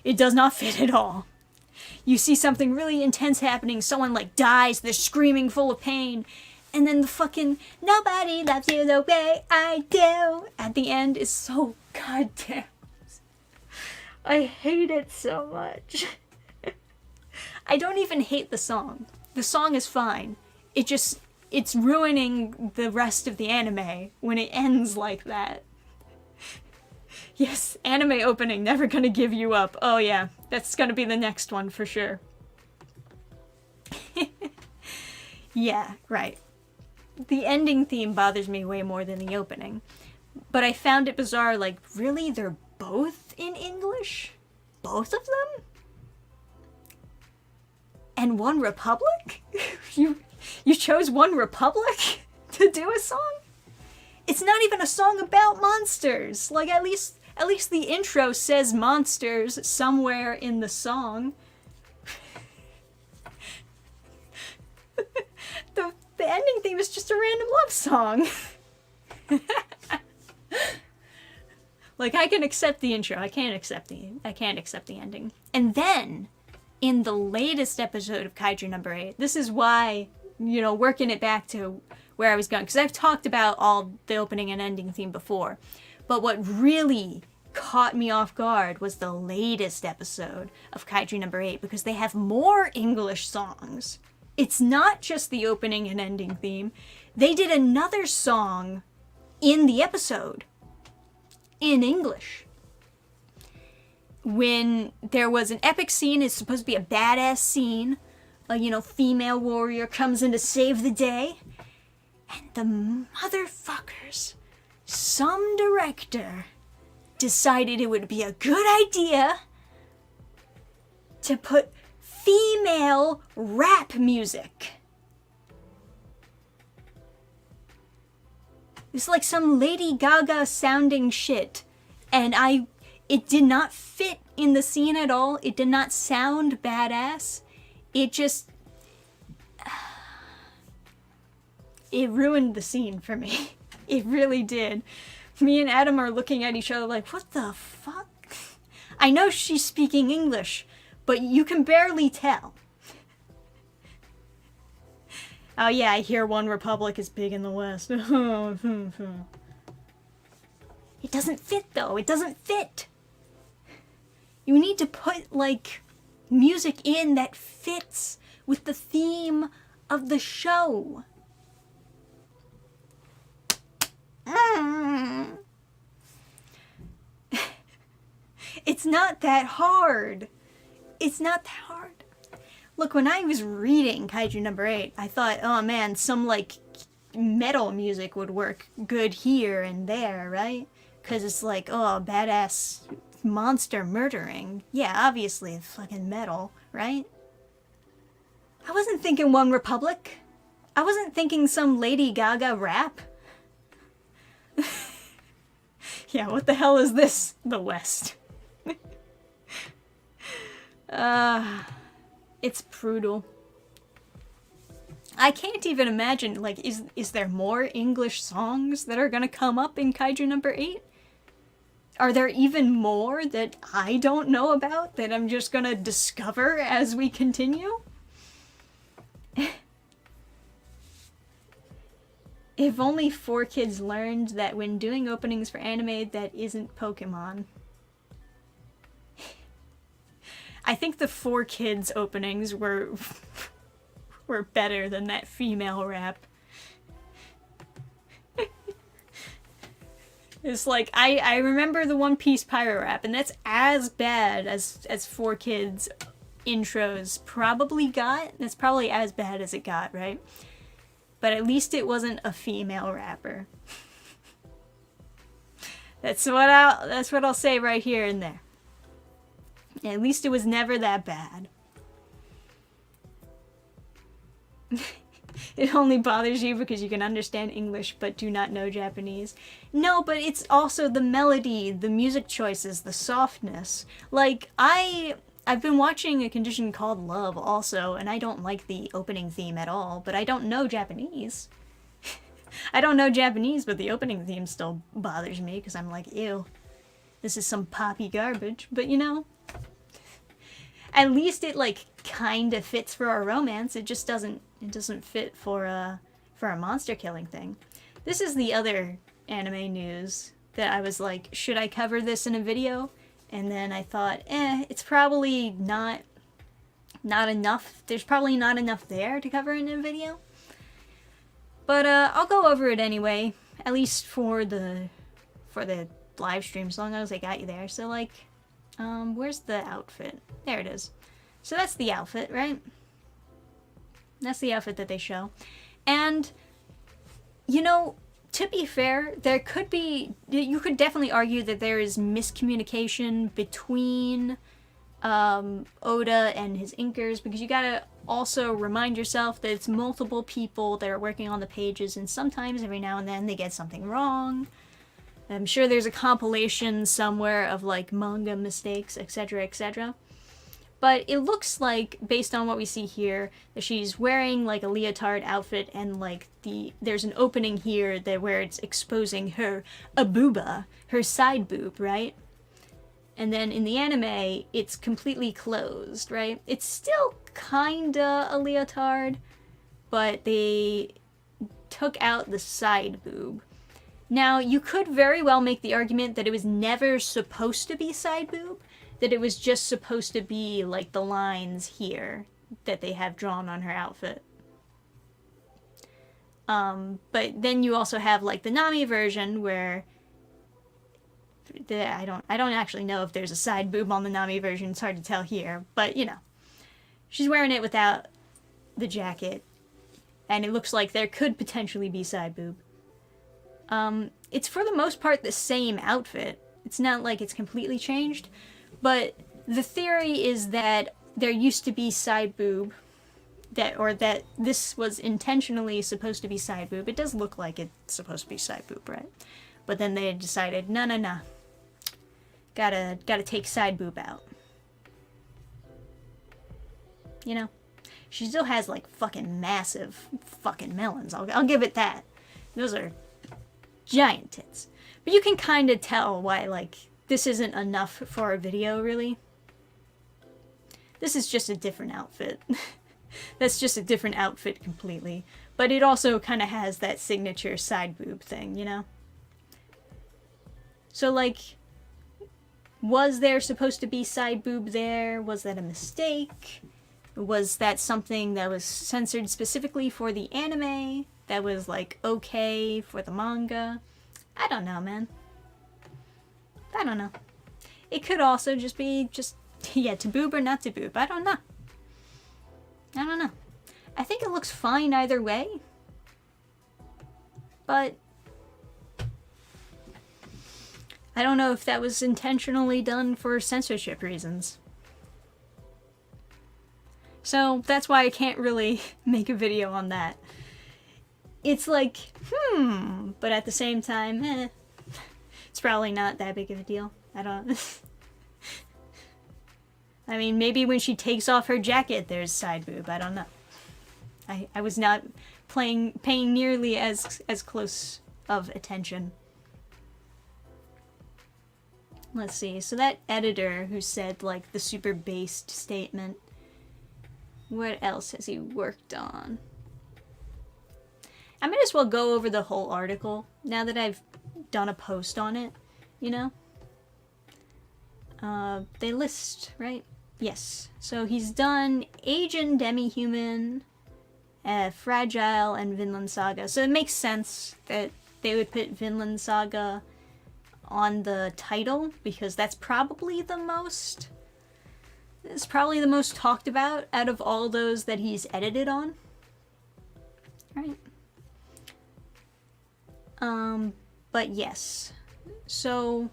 It does not fit at all. You see something really intense happening, someone dies, they're screaming full of pain, and then the fucking "nobody loves you the way I do" at the end is so goddamn. I hate it so much. I don't even hate the song. The song is fine. It's ruining the rest of the anime when it ends like that. Yes, anime opening, never gonna give you up. Oh yeah, that's gonna be the next one for sure. Yeah, right. The ending theme bothers me way more than the opening. But I found it bizarre, really? They're both in English? Both of them? And One Republic? You chose One Republic to do a song? It's not even a song about monsters. At least the intro says monsters somewhere in the song. The ending theme is just a random love song. I can accept the intro. I can't accept the ending. And then, in the latest episode of Kaiju number 8, this is why, working it back to where I was going, because I've talked about all the opening and ending theme before, but what really caught me off guard was the latest episode of Kaiju number 8, because they have more English songs. It's not just the opening and ending theme. They did another song in the episode in English. When there was an epic scene, it's supposed to be a badass scene. A, female warrior comes in to save the day. And the motherfuckers, some director, decided it would be a good idea to put female rap music. It's like some Lady Gaga sounding shit. And it did not fit in the scene at all. It did not sound badass. It just... It ruined the scene for me. It really did. Me and Adam are looking at each other like, what the fuck? I know she's speaking English, but you can barely tell. Oh yeah, I hear One Republic is big in the West. It doesn't fit though. It doesn't fit. You need to put, music in that fits with the theme of the show. It's not that hard. It's not that hard. Look, when I was reading Kaiju number 8, I thought, oh man, some metal music would work good here and there, right? Because it's badass monster murdering. Yeah, obviously it's fucking metal, right? I wasn't thinking One Republic. I wasn't thinking some Lady Gaga rap. Yeah, what the hell is this? The West. It's brutal. I can't even imagine, is there more English songs that are gonna come up in Kaiju number 8? Are there even more that I don't know about that I'm just gonna discover as we continue? If only 4Kids learned that when doing openings for anime that isn't Pokemon. I think the 4Kids openings were better than that female rap. It's I remember the One Piece Pyro rap, and that's as bad as 4Kids intros probably got. That's probably as bad as it got, right? But at least it wasn't a female rapper. That's what I'll say right here and there. At least it was never that bad. It only bothers you because you can understand English but do not know Japanese. No, but it's also the melody, the music choices, the softness. Like, I've been watching A Condition Called Love also, and I don't like the opening theme at all, but I don't know Japanese. I don't know Japanese, but the opening theme still bothers me because I'm like, ew, this is some poppy garbage. But you know, at least it like kind of fits for a romance. It just doesn't. It doesn't fit for a monster killing thing. This is the other anime news that I was like, should I cover this in a video? And then I thought, it's probably not enough. There's probably not enough there to cover in a video. But I'll go over it anyway, at least for the live stream, so long as I got you there. So like, where's the outfit? There it is. So that's the outfit, right? That's the outfit that they show. And, you know, to be fair, you could definitely argue that there is miscommunication between Oda and his inkers, because you gotta also remind yourself that it's multiple people that are working on the pages, and sometimes every now and then they get something wrong. I'm sure there's a compilation somewhere of like manga mistakes, etc., etc. But it looks like, based on what we see here, that she's wearing like a leotard outfit, and like there's an opening here where it's exposing her abuba, her side boob, right? And then in the anime, it's completely closed, right? It's still kinda a leotard, but they took out the side boob. Now, you could very well make the argument that it was never supposed to be side boob, that it was just supposed to be like the lines here that they have drawn on her outfit. But then you also have like the Nami version where I don't actually know if there's a side boob on the Nami version. It's hard to tell here, but you know, she's wearing it without the jacket, and it looks like there could potentially be side boob. It's for the most part the same outfit. It's not like it's completely changed, but the theory is that there used to be side boob, that this was intentionally supposed to be side boob. It does look like it's supposed to be side boob, right? But then they decided, no. Gotta take side boob out. You know? She still has like fucking massive fucking melons. I'll give it that. Those are giant tits. But you can kind of tell why like this isn't enough for a video, really. This is just a different outfit. That's just a different outfit completely. But it also kind of has that signature side boob thing, you know? So, like, was there supposed to be side boob there? Was that a mistake? Was that something that was censored specifically for the anime? That was, like, okay for the manga? I don't know, man. I don't know. It could also just be yeah, to boob or not to boob. I don't know. I think it looks fine either way. But I don't know if that was intentionally done for censorship reasons. So that's why I can't really make a video on that. It's like, but at the same time, it's probably not that big of a deal. I don't... I mean, maybe when she takes off her jacket, there's side boob. I don't know. I was not paying nearly as close of attention. Let's see. So that editor who said, like, the super based statement, what else has he worked on? I might as well go over the whole article now that I've done a post on it, you know? They list, right? Yes. So he's done Agent Demi-Human, Fragile, and Vinland Saga. So it makes sense that they would put Vinland Saga on the title, because that's probably the most... It's probably the most talked about out of all those that he's edited on. Right. But yes. So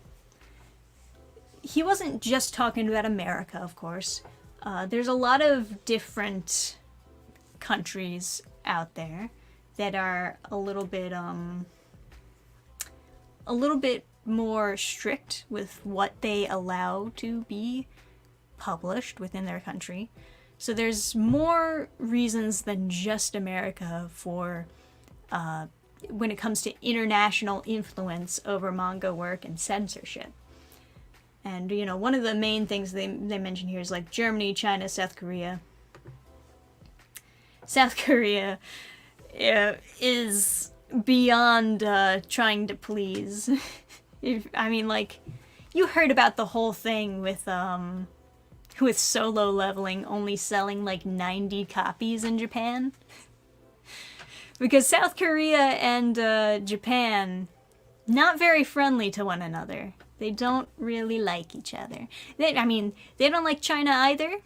he wasn't just talking about America, of course. There's a lot of different countries out there that are a little bit more strict with what they allow to be published within their country. So there's more reasons than just America for when it comes to international influence over manga work and censorship. And, you know, one of the main things they mention here is like Germany, China, South Korea. South Korea is beyond trying to please. I mean, like, you heard about the whole thing with Solo Leveling only selling like 90 copies in Japan. Because South Korea and Japan, not very friendly to one another. They don't really like each other. They don't like China either,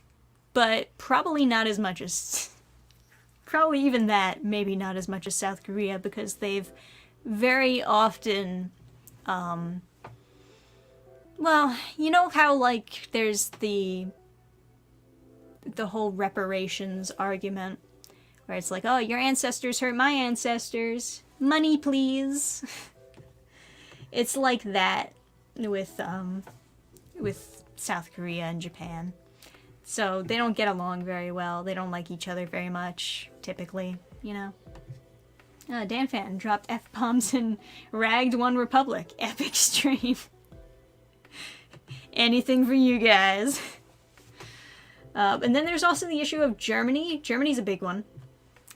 but probably not as much as... Probably even that, maybe not as much as South Korea, because they've very often... well, you know how, like, there's the whole reparations argument, where it's like, oh, your ancestors hurt my ancestors. Money, please. It's like that with South Korea and Japan. So they don't get along very well. They don't like each other very much, typically, you know. Dannphan dropped F-bombs and ragged One Republic. Epic stream. Anything for you guys. And then there's also the issue of Germany. Germany's a big one.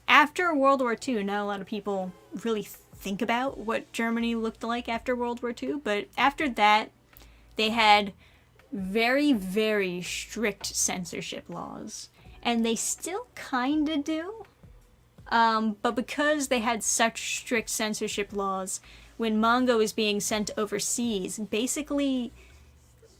After World War II, not a lot of people really think about what Germany looked like after World War II, but after that, they had very, very strict censorship laws. And they still kind of do. But because they had such strict censorship laws, when manga was being sent overseas, basically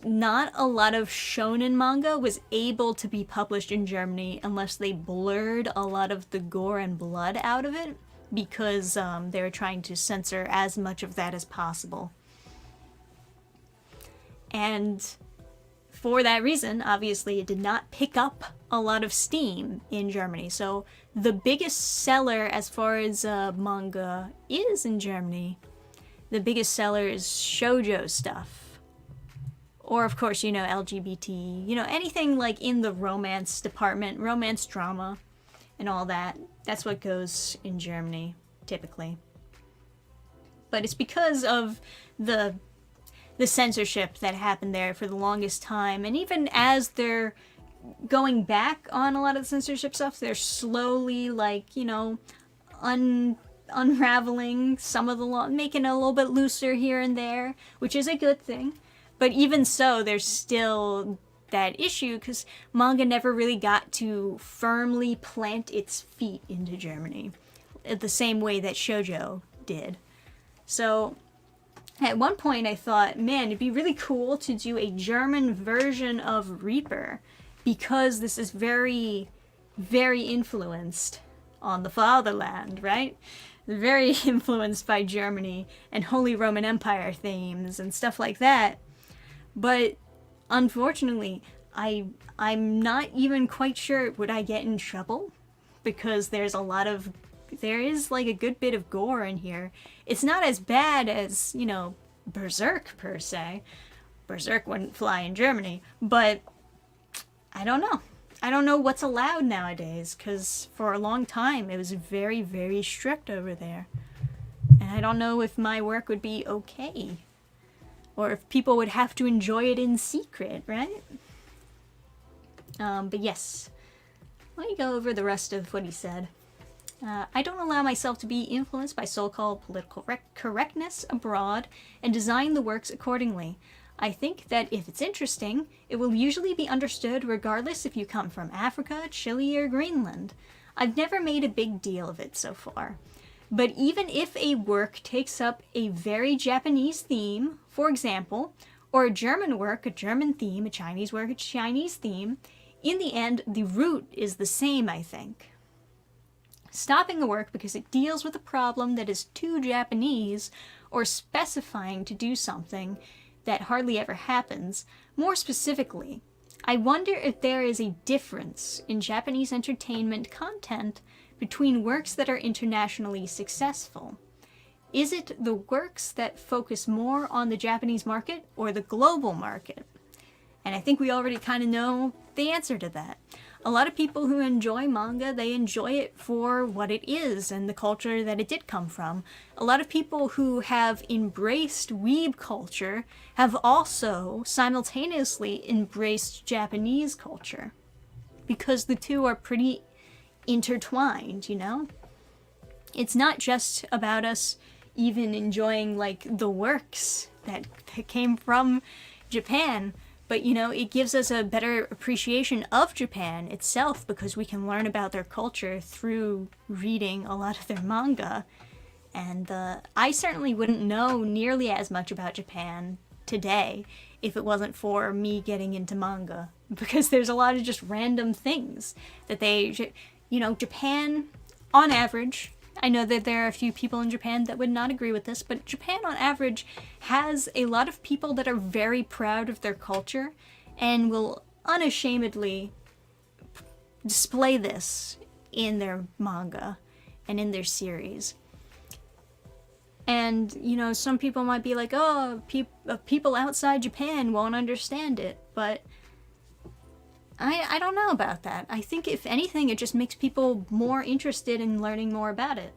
not a lot of shonen manga was able to be published in Germany unless they blurred a lot of the gore and blood out of it, because they were trying to censor as much of that as possible. And for that reason, obviously, it did not pick up a lot of steam in Germany. So the biggest seller as far as manga is in Germany, the biggest seller is shoujo stuff. Or, of course, you know, LGBT, you know, anything like in the romance department, romance drama and all that. That's what goes in Germany, typically. But it's because of the censorship that happened there for the longest time. And even as they're going back on a lot of the censorship stuff, they're slowly, like, you know, unraveling some of the law, making it a little bit looser here and there, which is a good thing. But even so, there's still that issue because manga never really got to firmly plant its feet into Germany the same way that shoujo did. So at one point I thought, man, it'd be really cool to do a German version of Reaper, because this is very, very influenced on the fatherland, right? Very influenced by Germany and Holy Roman Empire themes and stuff like that. But unfortunately, I'm not even quite sure would I get in trouble, because there is like a good bit of gore in here. It's not as bad as, you know, Berserk per se. Berserk wouldn't fly in Germany, but I don't know. I don't know what's allowed nowadays, because for a long time it was very, very strict over there. And I don't know if my work would be okay. Or if people would have to enjoy it in secret, right? But yes. Let me go over the rest of what he said. I don't allow myself to be influenced by so-called political correctness abroad and design the works accordingly. I think that if it's interesting, it will usually be understood regardless if you come from Africa, Chile, or Greenland. I've never made a big deal of it so far. But even if a work takes up a very Japanese theme, for example, or a German work, a German theme, a Chinese work, a Chinese theme, in the end, the root is the same, I think. Stopping a work because it deals with a problem that is too Japanese, or specifying to do something that hardly ever happens. More specifically, I wonder if there is a difference in Japanese entertainment content between works that are internationally successful. Is it the works that focus more on the Japanese market or the global market? And I think we already kind of know the answer to that. A lot of people who enjoy manga, they enjoy it for what it is and the culture that it did come from. A lot of people who have embraced weeb culture have also simultaneously embraced Japanese culture, because the two are pretty intertwined, you know? It's not just about us even enjoying like the works that came from Japan, but, you know, it gives us a better appreciation of Japan itself because we can learn about their culture through reading a lot of their manga. And I certainly wouldn't know nearly as much about Japan today if it wasn't for me getting into manga. Because there's a lot of just random things that they, you know, Japan, on average, I know that there are a few people in Japan that would not agree with this, but Japan on average has a lot of people that are very proud of their culture and will unashamedly display this in their manga and in their series. And, you know, some people might be like, oh, people outside Japan won't understand it, but I don't know about that. I think if anything, it just makes people more interested in learning more about it.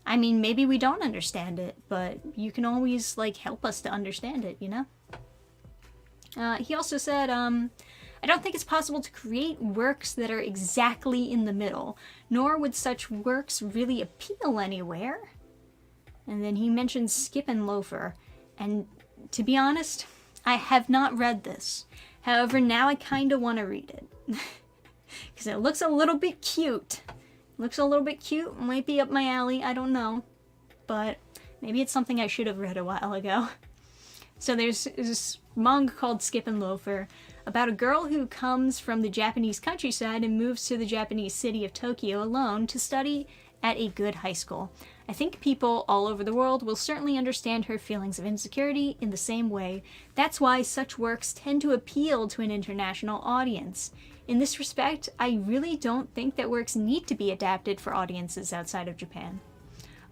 I mean, maybe we don't understand it, but you can always, like, help us to understand it, you know? He also said, I don't think it's possible to create works that are exactly in the middle, nor would such works really appeal anywhere. And then he mentioned Skip and Loafer, and to be honest, I have not read this. However, now I kind of want to read it. Because it looks a little bit cute. Might be up my alley, I don't know. But maybe it's something I should have read a while ago. So there's this manga called Skip and Loafer about a girl who comes from the Japanese countryside and moves to the Japanese city of Tokyo alone to study at a good high school. I think people all over the world will certainly understand her feelings of insecurity in the same way. That's why such works tend to appeal to an international audience. In this respect, I really don't think that works need to be adapted for audiences outside of Japan.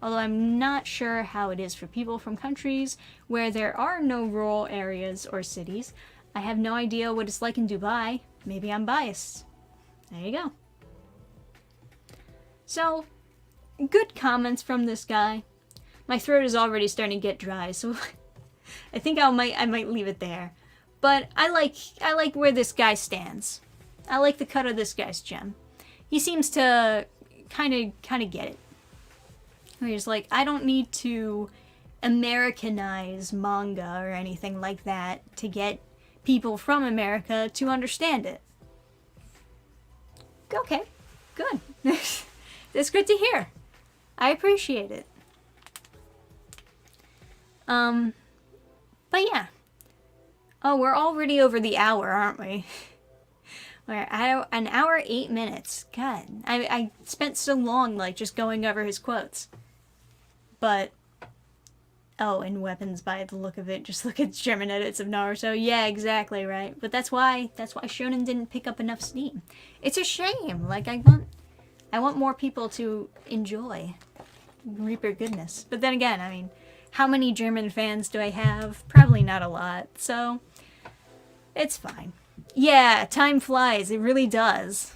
Although I'm not sure how it is for people from countries where there are no rural areas or cities. I have no idea what it's like in Dubai. Maybe I'm biased. There you go. So, good comments from this guy. My throat is already starting to get dry, so I think I might leave it there. But I like where this guy stands. I like the cut of this guy's gem. He seems to kind of get it. Where he's like, I don't need to Americanize manga or anything like that to get people from America to understand it. Okay, good. That's good to hear. I appreciate it. But yeah. Oh, we're already over the hour, aren't we? We're at an hour 8 minutes. God, I spent so long like just going over his quotes. But oh, and weapons by the look of it. Just look at German edits of Naruto. Yeah, exactly, right. But that's why Shonen didn't pick up enough steam. It's a shame. Like I want more people to enjoy Reaper goodness. But then again, I mean, how many German fans do I have? Probably not a lot. So it's fine. Yeah, time flies. It really does.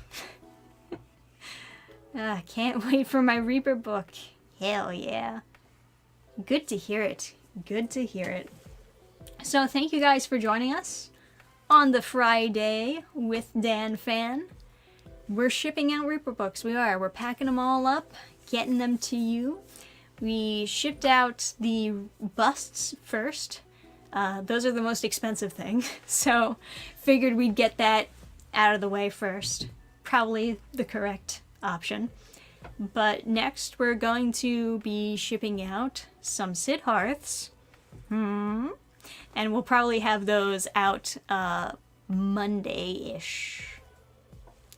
Can't wait for my Reaper book. Hell yeah. Good to hear it. Good to hear it. So thank you guys for joining us on the Friday with Dannphan. We're shipping out Reaper books. We are. We're packing them all up, getting them to you. We shipped out the busts first. Those are the most expensive thing. So figured we'd get that out of the way first. Probably the correct option. But next we're going to be shipping out some Siddharths. And we'll probably have those out Monday-ish.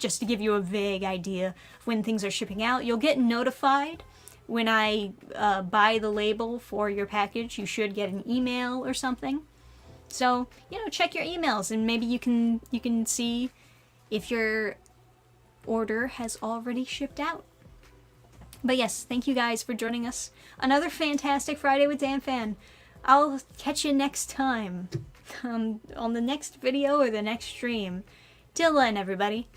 just to give you a vague idea of when things are shipping out. You'll get notified when I buy the label for your package. You should get an email or something. So, you know, check your emails and maybe you can see if your order has already shipped out. But yes, thank you guys for joining us. Another fantastic Friday with Dannphan. I'll catch you next time on the next video or the next stream. Till then, everybody.